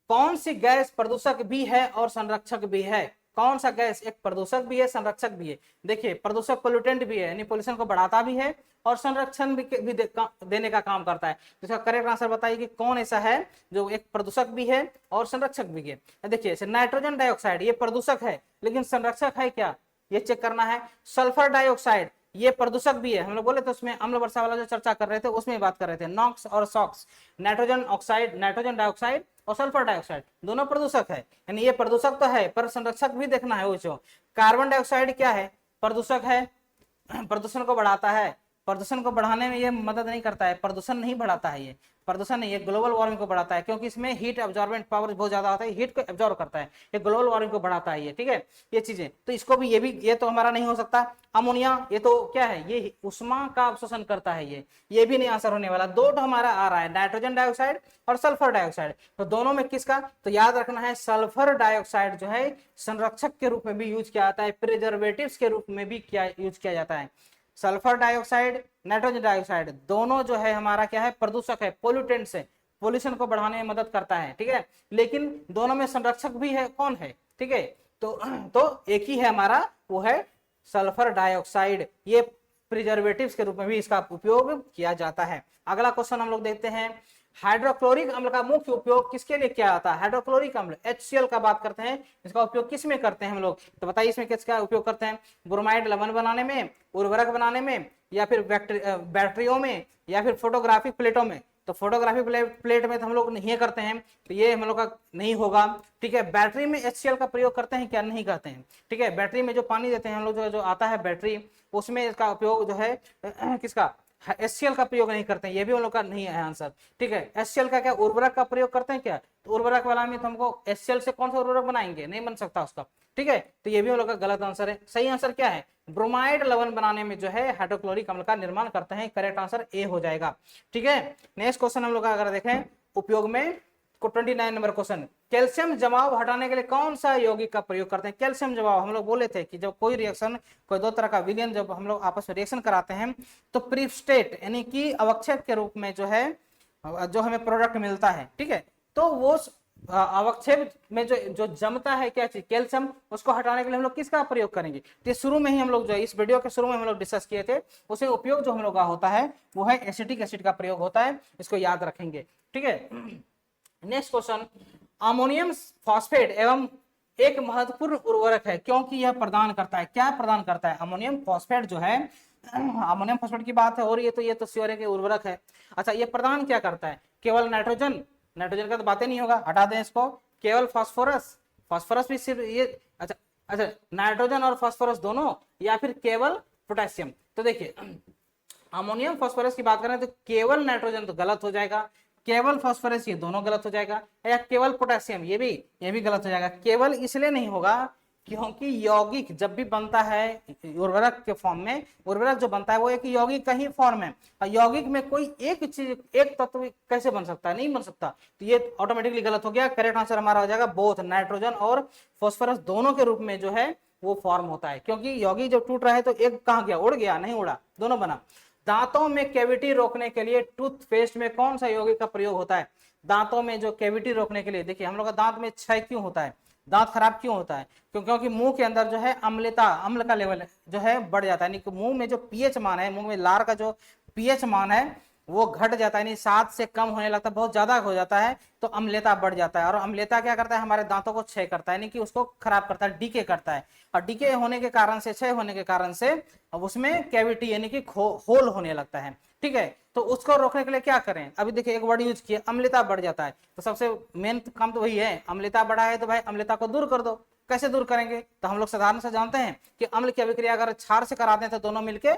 कौन सी गैस प्रदूषक भी है और संरक्षक भी है? कौन सा गैस एक प्रदूषक भी है, संरक्षक भी है? देखिए, प्रदूषक पोल्यूटेंट भी है, यानी पोल्यूशन को बढ़ाता भी है, और संरक्षण भी देने का काम करता है। तो इसका करेक्ट आंसर बताइए कि कौन ऐसा है जो एक प्रदूषक भी है और संरक्षक भी है। देखिए, नाइट्रोजन डाइऑक्साइड ये प्रदूषक है, लेकिन संरक्षक है क्या, ये चेक करना है। सल्फर डाइऑक्साइड ये प्रदूषक भी है, हम लोग बोले तो उसमें अम्ल वर्षा वाला जो चर्चा कर रहे थे उसमें बात कर रहे थे, नॉक्स और socks. Nitrogen oxide, nitrogen dioxide और सल्फर डाइऑक्साइड दोनों प्रदूषक है, यानी ये प्रदूषक तो है पर संरक्षक भी देखना है। वो कार्बन डाइऑक्साइड क्या है, प्रदूषक है, प्रदूषण को बढ़ाता है, प्रदूषण को बढ़ाने में ये मदद नहीं करता है, प्रदूषण नहीं बढ़ाता है, ये प्रदूषण नहीं, ये ग्लोबल वार्मिंग को बढ़ाता है, क्योंकि इसमें हीट एब्जॉर्बेंट पावर बहुत ज्यादा होता है, हीट को एब्जॉर्ब करता है, ये ग्लोबल वार्मिंग को बढ़ाता है ये, ठीक है, ये चीजें। तो इसको भी, ये तो हमारा नहीं हो सकता। अमोनिया ये तो क्या है, ये उष्मा का अवशोषण करता है, ये भी नहीं आंसर होने वाला। दो हमारा आ रहा है, नाइट्रोजन डाइऑक्साइड और सल्फर डाइऑक्साइड, तो दोनों में किसका, तो याद रखना है सल्फर डाइऑक्साइड जो है संरक्षक के रूप में भी यूज किया जाता है, प्रिजर्वेटिव्स के रूप में भी यूज किया जाता है। सल्फर डाइऑक्साइड, नाइट्रोजन डाइऑक्साइड दोनों जो है हमारा क्या है, प्रदूषक है, पोल्यूटेंट से, पोल्यूशन को बढ़ाने में मदद करता है, ठीक है, लेकिन दोनों में संरक्षक भी है, कौन है, ठीक है, तो एक ही है हमारा, वो है सल्फर डाइऑक्साइड, ये प्रिजर्वेटिव्स के रूप में भी इसका उपयोग किया जाता है। अगला क्वेश्चन हम लोग देखते हैं, हाइड्रोक्लोरिक अम्ल का मुख्य उपयोग किसके लिए किया जाता है? हाइड्रोक्लोरिक अम्ल HCl का बात करते हैं, इसका उपयोग किस में करते हैं हम लोग, तो बताइए इसमें किसका उपयोग करते हैं? ब्रोमाइड लवण बनाने में, उर्वरक बनाने में, या फिर बैटरियों में, या फिर फोटोग्राफिक प्लेटों में। तो फोटोग्राफिक प्लेट में तो हम लोग नहीं करते हैं, तो ये हम लोग का नहीं होगा, ठीक है। बैटरी में HCl का प्रयोग करते हैं क्या? नहीं करते हैं, ठीक है। बैटरी में जो पानी देते हैं हम लोग, जो आता है बैटरी, उसमें इसका उपयोग जो है किसका, HCl का प्रयोग नहीं करते हैं, ये भी हम लोग का नहीं है आंसर, ठीक है। HCl का क्या, उर्वरक का प्रयोग करते हैं क्या? तो उर्वरक वाला में तो हमको HCl से कौन सा उर्वरक बनाएंगे, नहीं बन सकता उसका, ठीक है, तो ये भी हम लोग का गलत आंसर है। सही आंसर क्या है? ब्रोमाइड लवण बनाने में जो है हाइड्रोक्लोरिक अम्ल का निर्माण करते हैं, करेक्ट आंसर ए हो जाएगा, ठीक है। नेक्स्ट क्वेश्चन हम लोग अगर देखें उपयोग में, 29 नंबर क्वेश्चन, कैल्शियम जमाव हटाने के लिए कौन सा यौगिक का प्रयोग करते हैं? कैल्शियम जमाव हम लोग बोले थे कि जब कोई रिएक्शन, कोई दो तरह का विलयन जब हम लोग आपस में रिएक्शन कराते हैं, तो प्रीस्टेट यानी कि अवक्षेप के रूप में जो है, जो हमें प्रोडक्ट मिलता है, ठीक है, तो वो अवक्षेप में जो जमता है क्या चीज, कैल्शियम, उसको हटाने के लिए हम लोग किसका प्रयोग करेंगे? तो शुरू में ही हम लोग जो इस वीडियो के शुरू में हम लोग डिस्कस किए थे, उसे उपयोग जो हम लोग का होता है वो है एसिटिक एसिड का प्रयोग होता है, इसको याद रखेंगे, ठीक है। नेक्स्ट क्वेश्चन, अमोनियम फॉस्फेट एवं एक महत्वपूर्ण उर्वरक है क्योंकि यह प्रदान करता है, क्या प्रदान करता है? अमोनियम फॉस्फेट जो है, अमोनियम फॉस्फेट की बात है, और ये तो श्योर है कि उर्वरक है। अच्छा, ये प्रदान क्या करता है? केवल नाइट्रोजन, नाइट्रोजन का तो बातें नहीं होगा, हटा दें इसको। केवल फास्फोरस, फास्फोरस भी सिर्फ ये, अच्छा नाइट्रोजन और फास्फोरस दोनों, या फिर केवल पोटेशियम? तो देखिए, अमोनियम फास्फोरस की बात करें तो केवल नाइट्रोजन तो गलत हो जाएगा, केवल फास्फोरस ये दोनों गलत हो जाएगा, या केवल पोटेशियम ये भी गलत हो जाएगा। केवल इसलिए नहीं होगा क्योंकि यौगिक जब भी बनता है उर्वरक के फॉर्म में, उर्वरक जो बनता है वो एक यौगिक का ही फॉर्म है, और यौगिक में कोई एक चीज, एक तत्व कैसे बन सकता है? नहीं बन सकता, तो ये ऑटोमेटिकली गलत हो गया। करेक्ट आंसर हमारा हो जाएगा बोथ, नाइट्रोजन और फास्फोरस दोनों के रूप में जो है वो फॉर्म होता है, क्योंकि यौगिक जब टूट रहा है तो एक कहाँ गया, उड़ गया, नहीं उड़ा, दोनों बना। दांतों में कैविटी रोकने के लिए टूथपेस्ट में कौन सा यौगिक का प्रयोग होता है? दांतों में जो कैविटी रोकने के लिए, देखिए हम लोग का दांत में क्षय क्यों होता है, दांत खराब क्यों होता है? क्योंकि मुंह के अंदर जो है अम्लता, अम्ल का लेवल जो है बढ़ जाता है, यानी मुंह में जो पीएच मान है, मुंह में लार का जो पीएच मान है वो घट जाता है, यानी 7 से कम होने लगता है, बहुत ज्यादा हो जाता है, तो अम्लता बढ़ जाता है। और अम्लता क्या करता है? हमारे दांतों को क्षय करता है, यानी कि उसको खराब करता है, डीके करता है, और डीके होने के कारण से, क्षय होने के कारण से अब उसमें कैविटी यानी कि होल होने लगता है, ठीक है। तो उसको रोकने के लिए क्या करें? अभी देखिए एक वर्ड यूज किया, अम्लता बढ़ जाता है, तो सबसे मेन काम तो वही है, अम्लता बढ़ा है तो भाई अम्लता को दूर कर दो। कैसे दूर करेंगे? तो हम लोग साधारण से जानते हैं कि अम्ल की अभिक्रिया अगर क्षार से कराते हैं तो दोनों मिलके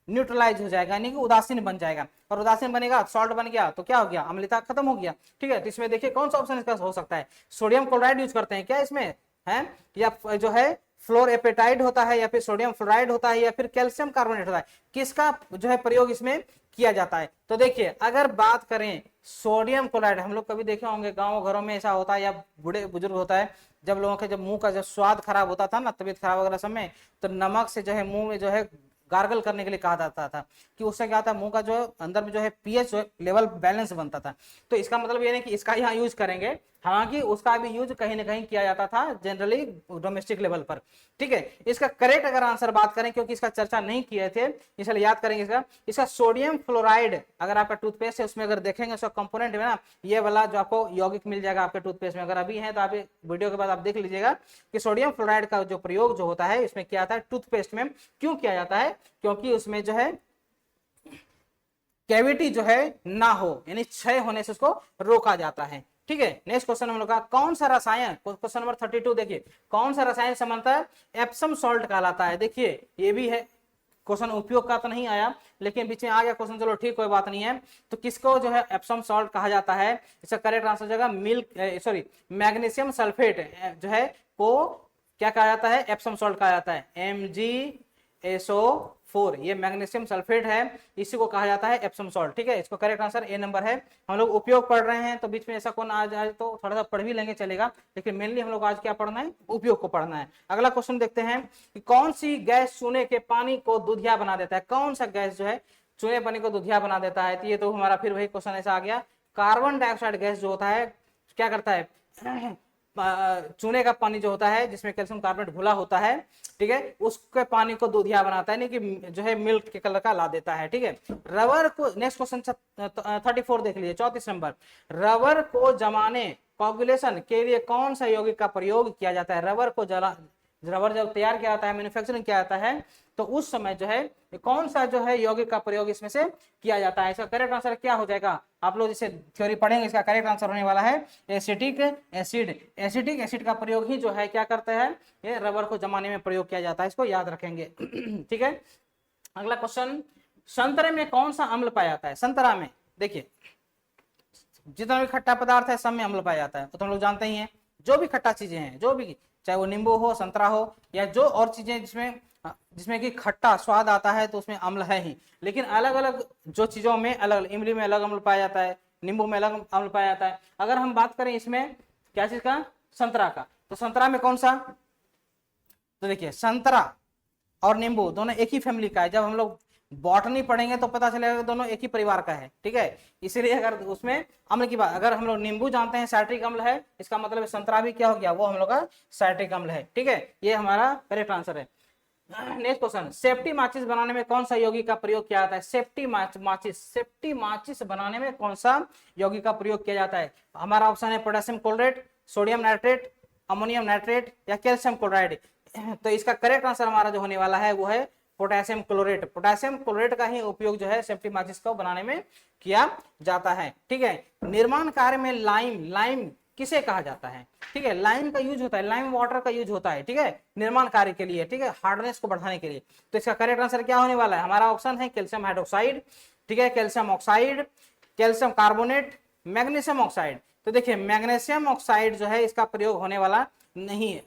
न्यूट्रलाइज हो जाएगा, यानी कि उदासीन बन जाएगा, और उदासीन बनेगा सॉल्ट बन गया तो क्या हो गया, अम्लता खत्म हो गया। ठीक है, तो इसमें देखिए कौन सा ऑप्शन इसका हो सकता है, सोडियम क्लोराइड यूज करते हैं क्या इसमें है, या जो है फ्लोरएपेटाइट होता है, या फिर सोडियम फ्लोराइड होता है, या फिर कैल्शियम कार्बोनेट होता है, किसका जो है प्रयोग इसमें किया जाता है। तो देखिए अगर बात करें सोडियम क्लोराइड, हम लोग कभी देखे होंगे गांव घरों में ऐसा होता है, या बूढ़े बुजुर्ग होता है, जब लोगों के जब मुंह का जब स्वाद खराब होता था ना, तबीयत खराब वगैरह समय, तो नमक से जो है मुंह में जो है गार्गल करने के लिए कहा जाता था, कि उससे क्या होता है, मुंह का जो अंदर में जो है पीएच लेवल बैलेंस बनता था। तो इसका मतलब ये नहीं कि इसका यहाँ यूज करेंगे, हालांकि उसका भी यूज कहीं ना कहीं किया जाता था जनरली डोमेस्टिक लेवल पर। ठीक है, इसका करेक्ट अगर आंसर बात करें, क्योंकि इसका चर्चा नहीं किए थे इसलिए याद करेंगे इसका सोडियम फ्लोराइड, अगर आपका टूथपेस्ट है उसमें अगर देखेंगे उसका कंपोनेंट है ना, ये वाला जो आपको यौगिक मिल जाएगा आपके टूथपेस्ट में, अगर अभी है तो आप वीडियो के बाद आप देख लीजिएगा कि सोडियम फ्लोराइड का जो प्रयोग जो होता है इसमें किया जाता है टूथपेस्ट में। क्यों किया जाता है, क्योंकि उसमें जो है कैविटी जो है ना हो, यानी क्षय होने से उसको रोका जाता है। ठीक है, नेक्स्ट क्वेश्चन हम लोग का, कौन सा रसायन, क्वेश्चन नंबर 32 देखिए, कौन सा रसायन सामान्यतः एप्सम सॉल्ट कहलाता है। देखिए ये भी है क्वेश्चन, उपयोग का तो नहीं आया लेकिन बीच में आ गया क्वेश्चन, चलो ठीक कोई बात नहीं है। तो किसको जो है एप्सम सॉल्ट कहा जाता है, इसका करेक्ट आंसर हो जाएगा मिल्क मैग्नीशियम सल्फेट जो है को क्या कहा जाता है, एप्सम सॉल्ट कहा जाता है, MgSO4, ये मैग्नीशियम सल्फेट है, इसी को कहा जाता है एप्सम सॉल्ट। ठीक है, इसको करेक्ट आंसर ए नंबर है। हम लोग उपयोग पढ़ रहे हैं तो बीच में ऐसा कौन आ जाए तो थोड़ा सा पढ़ भी लेंगे चलेगा, लेकिन मेनली हम लोग आज क्या पढ़ना है, उपयोग को पढ़ना है। अगला क्वेश्चन देखते हैं कि कौन सी गैस चूने के पानी को दूधिया बना देता है, कौन सा गैस जो है चूने पानी को दूधिया बना देता है। तो ये तो हमारा फिर वही क्वेश्चन ऐसा आ गया, कार्बन डाइऑक्साइड गैस जो होता है क्या करता है, चूने का पानी जो होता है जिसमें कैल्शियम कार्बोनेट घुला होता है, ठीक है, उसके पानी को दूधिया बनाता है, नहीं कि जो है मिल्क के कलर का ला देता है। ठीक है, रबर को, नेक्स्ट क्वेश्चन 34 देख लीजिए, 34 नंबर, रबर को जमाने कोगुलेशन के लिए कौन सा यौगिक का प्रयोग किया जाता है। रबर जब तैयार किया जाता है, मैन्युफैक्चरिंग किया जाता है, तो उस समय जो है कौन सा जो है यौगिक का प्रयोग इसमें से किया जाता है। इसका करेक्ट आंसर क्या हो जाएगा, आप लोग जिसे थ्योरी पढ़ेंगे इसका करेक्ट आंसर होने वाला है एसिटिक एसिड। एसिटिक एसिड का प्रयोग ही जो है क्या करता है, ये रबर को जमाने में प्रयोग किया जाता है, इसको याद रखेंगे। ठीक है, अगला क्वेश्चन, संतरे में कौन सा अम्ल पाया जाता है। संतरा में देखिए जितना भी खट्टा पदार्थ है सब में अम्ल पाया जाता है, तो हम लोग जानते ही हैं, जो भी खट्टा चीजें हैं, जो भी, चाहे वो नींबू हो, संतरा हो, या जो और चीजें जिसमें कि खट्टा स्वाद आता है, तो उसमें अम्ल है ही। लेकिन अलग अलग जो चीजों में अलग, इमली में अलग अम्ल पाया जाता है, नींबू में अलग अम्ल पाया जाता है। अगर हम बात करें इसमें क्या चीज का, संतरा का, तो संतरा में कौन सा, तो देखिए संतरा और नींबू दोनों एक ही फैमिली का है। जब हम लोग बॉटनी पढ़ेंगे तो पता चलेगा दोनों एक ही परिवार का है। ठीक है, इसीलिए अगर उसमें अम्ल की बात, अगर हम लोग नींबू जानते हैं साइट्रिक अम्ल है, इसका मतलब संतरा भी क्या हो गया, वो हम लोग का साइट्रिक अम्ल है। ठीक है, ये हमारा करेक्ट आंसर है। नेक्स्ट क्वेश्चन, सेफ्टी माचिस बनाने में कौन सा यौगिक का प्रयोग किया जाता है। सेफ्टी माचिस बनाने में कौन सा यौगिक का प्रयोग किया जाता है। हमारा ऑप्शन है potassium chlorate, sodium nitrate, ammonium nitrate या कैल्शियम क्लोराइड। तो इसका करेक्ट आंसर हमारा जो होने वाला है वो है पोटेशियम क्लोरेट। पोटेशियम क्लोरेट का ही उपयोग जो है सेफ्टी माचिस को बनाने में किया जाता है। ठीक है, निर्माण कार्य में लाइम किसे कहा जाता है। ठीक है, लाइम का यूज होता है, लाइम वाटर का यूज होता है, ठीक है, निर्माण कार्य के लिए, ठीक है, हार्डनेस को बढ़ाने के लिए। तो इसका करेक्ट आंसर क्या होने वाला है, हमारा ऑप्शन है कैल्शियम हाइड्रोक्साइड, ठीक है, calcium oxide, calcium carbonate, magnesium oxide. तो देखिए मैग्नीशियम ऑक्साइड जो है इसका प्रयोग होने वाला नहीं है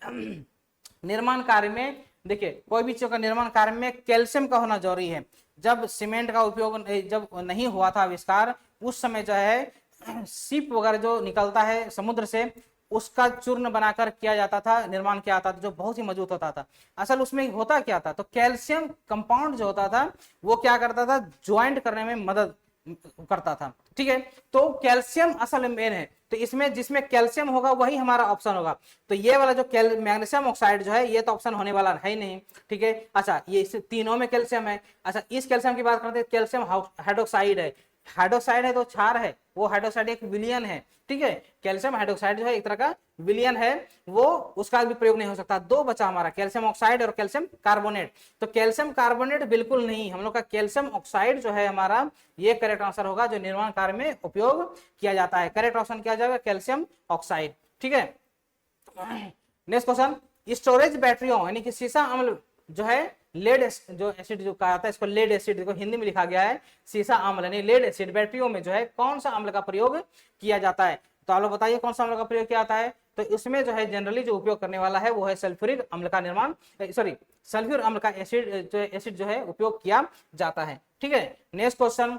निर्माण कार्य में। देखिए कोई भी चीज का निर्माण कार्य में कैल्शियम का होना जरूरी है। जब सीमेंट का उपयोग जब नहीं हुआ था आविष्कार, उस समय जो है सीप वगैरह जो निकलता है समुद्र से, उसका चूर्ण बनाकर किया जाता था, निर्माण किया जाता था, जो बहुत ही मजबूत होता था। असल उसमें होता क्या था, तो कैल्शियम कंपाउंड जो होता था वो क्या करता था, ज्वाइंट करने में मदद करता था। ठीक है, तो कैल्शियम असल मेन है, तो इसमें जिसमें कैल्शियम होगा वही हमारा ऑप्शन होगा। तो ये वाला जो मैग्नीशियम ऑक्साइड जो है ये तो ऑप्शन होने वाला है ही नहीं। ठीक है, अच्छा ये तीनों में कैल्शियम है। अच्छा इस कैल्शियम की बात करते हैं, कैल्शियम हाइड्रोक्साइड है, हाइड्रोक्साइड है तो क्षार है, वो हाइड्रोक्साइड एक विलियन है। ठीक है, कैल्शियम हाइड्रोक्साइड जो है एक तरह का विलियन है, वो उसका भी प्रयोग नहीं हो सकता। दो बचा हमारा कैल्शियम ऑक्साइड और कैल्शियम कार्बोनेट। तो कैल्शियम कार्बोनेट बिल्कुल नहीं, हम लोग का कैल्शियम ऑक्साइड जो है हमारा ये करेक्ट आंसर होगा जो निर्माण कार्य में उपयोग किया जाता है। करेक्ट ऑप्शन किया जाएगा कैल्शियम ऑक्साइड। ठीक है, नेक्स्ट क्वेश्चन, स्टोरेज बैटरियों यानी कि सीसा अम्ल जो है लेड जो एसिड जो कहा जाता है इसको लेड एसिड, देखो हिंदी में लिखा गया है सीसा अम्ल यानी लेड एसिड, बैटरियों में जो है कौन सा अम्ल का प्रयोग किया जाता है? तो आप लोग बताइए कौन सा अम्ल का प्रयोग किया जाता है? तो इसमें जो है जनरली जो उपयोग करने वाला है वो है सल्फ्यूरिक अम्ल का निर्माण, सॉरी सल्फ्यूर अम्ल का एसिड जो है उपयोग किया जाता है। ठीक है, next question,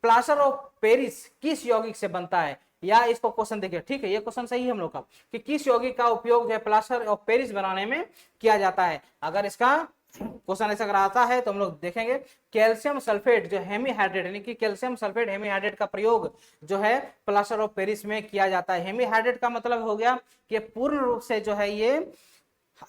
plaster of Paris किस यौगिक से बनता है? या इसको क्वेश्चन देखिए, ठीक है ये क्वेश्चन सही है हम लोग का कि किस यौगिक का उपयोग जो है प्लास्टर ऑफ पेरिस बनाने में किया जाता है। अगर इसका क्वेश्चन ऐसा अगर आता है तो हम लोग देखेंगे कैल्शियम सल्फेट जो हेमीहाइड्रेट यानी कि कैल्शियम सल्फेट हेमीहाइड्रेट का प्रयोग जो है प्लास्टर ऑफ पेरिस में किया जाता है। हेमीहाइड्रेट का मतलब हो गया कि पूर्ण रूप से जो है ये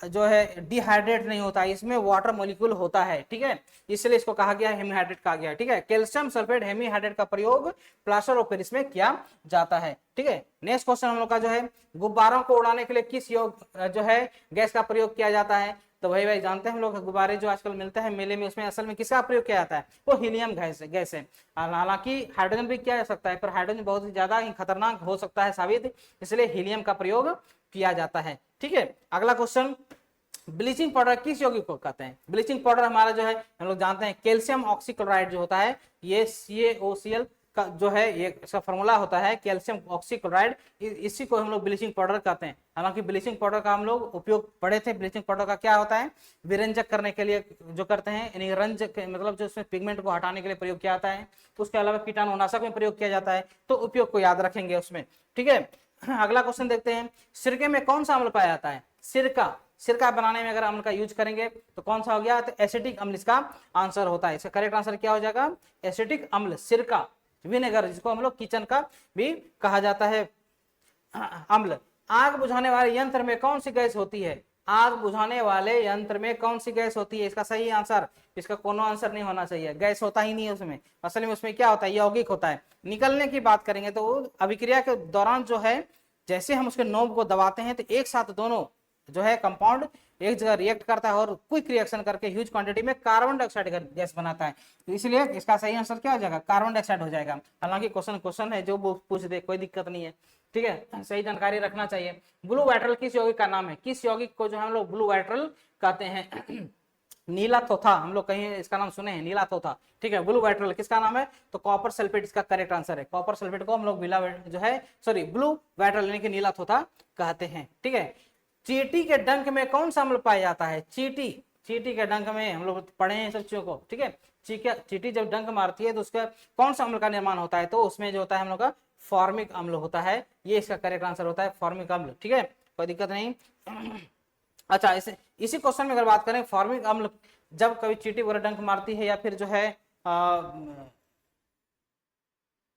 जो है डिहाइड्रेट नहीं होता है, इसमें वाटर मॉलिक्यूल होता है। ठीक है, इसलिए इसको कहा गया हेमीहाइड्रेट कहा गया। ठीक है, कैल्शियम सल्फेट हेमीहाइड्रेट का प्रयोग प्लास्टर ऑफ पेरिस में किया जाता है। ठीक है, नेक्स्ट क्वेश्चन हम लोग का जो है गुब्बारों को उड़ाने के लिए किस जो है गैस का प्रयोग किया जाता है? तो भाई जानते हैं हम लोग गुब्बारे जो आजकल मिलते हैं मेले में उसमें असल में किसका प्रयोग किया जाता है? वो हीलियम गैस है। हालांकि हाइड्रोजन भी किया जा सकता है पर हाइड्रोजन बहुत ही ज्यादा ही खतरनाक हो सकता है साबित, इसलिए हीलियम का प्रयोग किया जाता है। ठीक है, अगला क्वेश्चन, ब्लीचिंग पाउडर किस यौगिक को कहते हैं? ब्लीचिंग पाउडर हमारा जो है हम लोग जानते हैं कैल्शियम ऑक्सीक्लोराइड जो होता है ये CaOCl का जो है ये इसका फॉर्मूला होता है कैल्शियम ऑक्सीक्लोराइड, इसी को हम लोग ब्लीचिंग पाउडर कहते हैं। हालांकि ब्लीचिंग पाउडर का हम लोग उपयोग पढ़े थे, ब्लीचिंग पाउडर का क्या होता है विरंजक करने के लिए जो करते हैं, यानी रंज मतलब जो उसमें पिगमेंट को हटाने के लिए प्रयोग किया जाता है। उसके अलावा कीटाणुनाशक में प्रयोग किया जाता है, तो उपयोग को याद रखेंगे उसमें। ठीक है, अगला क्वेश्चन देखते हैं, सिरके में कौन सा अम्ल पाया जाता है? सिरका बनाने में अगर अम्ल का यूज करेंगे तो कौन सा हो गया? तो एसिटिक अम्ल इसका आंसर होता है। इसका करेक्ट आंसर क्या हो जाएगा? एसिटिक अम्ल, सिरका, विनेगर जिसको हम लोग किचन का भी कहा जाता है अम्ल। आग बुझाने वाले यंत्र में कौन सी गैस होती है? आग बुझाने वाले यंत्र में कौन सी गैस होती है? इसका सही आंसर, इसका कोनो आंसर नहीं होना चाहिए, गैस होता ही नहीं है उसमें। असल में उसमें क्या होता है? यौगिक होता है। निकलने की बात करेंगे तो अभिक्रिया के दौरान जो है जैसे हम उसके नोब को दबाते हैं तो एक साथ दोनों जो है कंपाउंड एक जगह रिएक्ट करता है और क्विक रिएक्शन करके ह्यूज क्वांटिटी में कार्बन डाइऑक्साइड गैस बनाता है। तो इसलिए इसका सही आंसर क्या हो जाएगा? कार्बन डाइऑक्साइड हो जाएगा। हालांकि क्वेश्चन है जो पूछ दे, कोई दिक्कत नहीं है। ठीक है, सही जानकारी रखना चाहिए। ब्लू वाइट्रल किस यौगिक का नाम है? किस यौगिक को जो हम लोग ब्लू वाइट्रल कहते हैं? नीला थोथा, हम लोग कहीं इसका नाम सुने हैं, नीला थोथा। ठीक है, ब्लू वाइट्रल किसका नाम है? तो कॉपर सल्फेट इसका करेक्ट आंसर है। कॉपर सल्फेट को हम लोग जो है सॉरी ब्लू वाइट्रल यानी कि नीला थोथा कहते हैं। ठीक है, चींटी के डंक में कौन सा अम्ल पाया जाता है? चींटी के डंक में हम लोग पढ़े हैं सब चीजों को। ठीक है, चींटी जब डंक मारती है तो उसका कौन सा अम्ल का निर्माण होता है? तो उसमें जो होता है हम लोग का फॉर्मिक अम्ल होता है, ये इसका करेक्ट आंसर होता है फॉर्मिक अम्ल। ठीक है, कोई दिक्कत नहीं। अच्छा, इसी क्वेश्चन में अगर बात करें फॉर्मिक अम्ल जब कभी चींटी वगैरह डंक मारती है या फिर जो है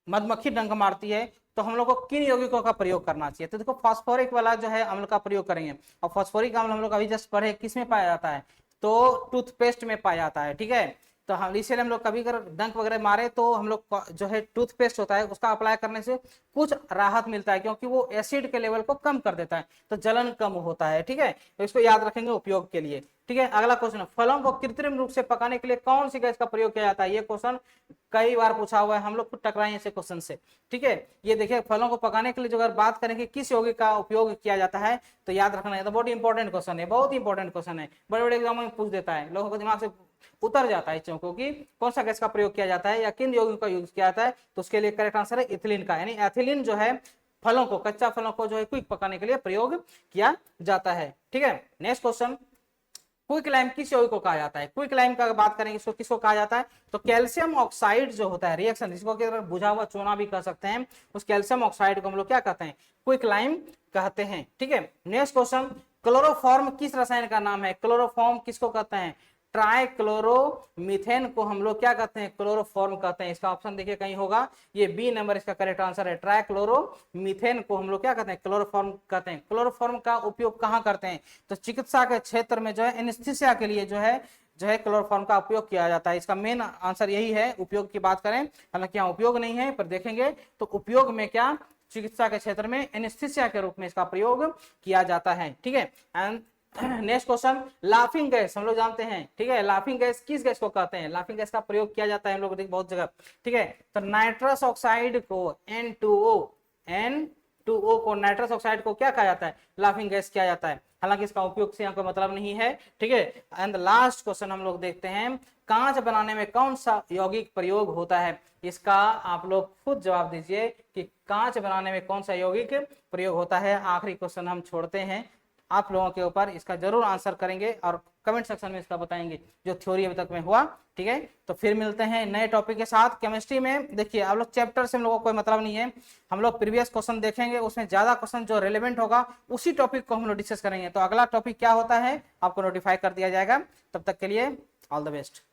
मधुमक्खी डंक मारती है तो हम लोग को किन यौगिकों का प्रयोग करना चाहिए? तो देखो फास्फोरिक वाला जो है अम्ल का प्रयोग करेंगे। और फास्फोरिक अम्ल हम लोग अभी जस्ट पढ़े किस में पाया जाता है? तो टूथपेस्ट में पाया जाता है। ठीक है, तो हम इसीलिए हम लोग कभी अगर डंक वगैरह मारे तो हम लोग जो है टूथपेस्ट होता है उसका अप्लाई करने से कुछ राहत मिलता है, क्योंकि वो एसिड के लेवल को कम कर देता है, तो जलन कम होता है। ठीक है, तो इसको याद रखेंगे उपयोग के लिए। ठीक है, अगला क्वेश्चन, फलों को कृत्रिम रूप से पकाने के लिए कौन सी गैस का प्रयोग किया जाता है? ये क्वेश्चन कई बार पूछा हुआ है, हम लोग खुद टकराए ऐसे क्वेश्चन से। ठीक है, ये देखिए फलों को पकाने के लिए जो अगर बात करेंगे किस यौगिक का उपयोग किया जाता है तो याद रखना है, तो बहुत इंपॉर्टेंट क्वेश्चन है, बहुत इंपॉर्टेंट क्वेश्चन है, बड़े बड़े एग्जाम में पूछ देता है, लोगों के दिमाग से उतर जाता है चौकों की कौन सा गैस का प्रयोग किया जाता है या किन यौगिकों का यूज किया जाता है। तो उसके लिए करेक्ट आंसर है इथिलीन का, यानी एथिलीन जो है फलों को, कच्चा फलों को जो है क्विक पकाने के लिए प्रयोग किया जाता है। ठीक है, नेक्स्ट क्वेश्चन, क्विक लाइम किस यौगिक को कहा जाता है? क्विक लाइम का बात करेंगे इसको किसको कहा जाता है? तो कैल्शियम ऑक्साइड जो होता है रिएक्शन, जिसको बुझा हुआ चूना भी कह सकते हैं, उस कैल्शियम ऑक्साइड को हम लोग क्या कहते हैं? क्विक लाइम कहते हैं। ठीक है, नेक्स्ट क्वेश्चन, क्लोरोफॉर्म किस रसायन का नाम है? क्लोरोफॉर्म किसको कहते हैं? ट्राइक्लोरोमीथेन को हम लोग क्या कहते हैं? क्लोरोफॉर्म कहते हैं। इसका ऑप्शन देखिए कहीं होगा, ये बी नंबर इसका करेक्ट आंसर है। ट्राइक्लोरोमीथेन को हम लोग क्या कहते हैं? क्लोरोफॉर्म कहते हैं। क्लोरोफॉर्म का उपयोग कहाँ करते हैं? तो चिकित्सा के क्षेत्र में जो है एनेस्थीसिया के लिए जो है क्लोरोफॉर्म का उपयोग किया जाता है। इसका मेन आंसर यही है। उपयोग की बात करें, हालांकि यहाँ उपयोग नहीं है पर देखेंगे तो उपयोग में क्या, चिकित्सा के क्षेत्र में एनेस्थीसिया के रूप में इसका प्रयोग किया जाता है। ठीक है, and next question, laughing gas हम लोग जानते हैं। ठीक है, लाफिंग गैस किस गैस को कहते हैं? लाफिंग गैस का प्रयोग किया जाता है हम लोग बहुत जगह। ठीक है, तो नाइट्रस ऑक्साइड को N2O को नाइट्रस ऑक्साइड को क्या कहा जाता है? लाफिंग गैस किया जाता है। हालांकि इसका उपयोग से यहाँ कोई मतलब नहीं है, ठीक है। एंड लास्ट क्वेश्चन हम लोग देखते हैं, कांच बनाने में कौन सा यौगिक प्रयोग होता है। इसका आप लोग खुद जवाब दीजिए कि कांच बनाने में कौन सा यौगिक प्रयोग होता है। आखिरी क्वेश्चन हम छोड़ते हैं आप लोगों के ऊपर, इसका जरूर आंसर करेंगे और कमेंट सेक्शन में इसका बताएंगे जो थ्योरी अभी तक में हुआ, ठीक है। तो फिर मिलते हैं नए टॉपिक के साथ। केमिस्ट्री में देखिए आप लोग चैप्टर से हम लोगों को कोई मतलब नहीं है, हम लोग प्रीवियस क्वेश्चन देखेंगे, उसमें ज्यादा क्वेश्चन जो रिलेवेंट होगा उसी टॉपिक को हम लोग डिस्कस करेंगे। तो अगला टॉपिक क्या होता है आपको नोटिफाई कर दिया जाएगा। तब तक के लिए ऑल द बेस्ट।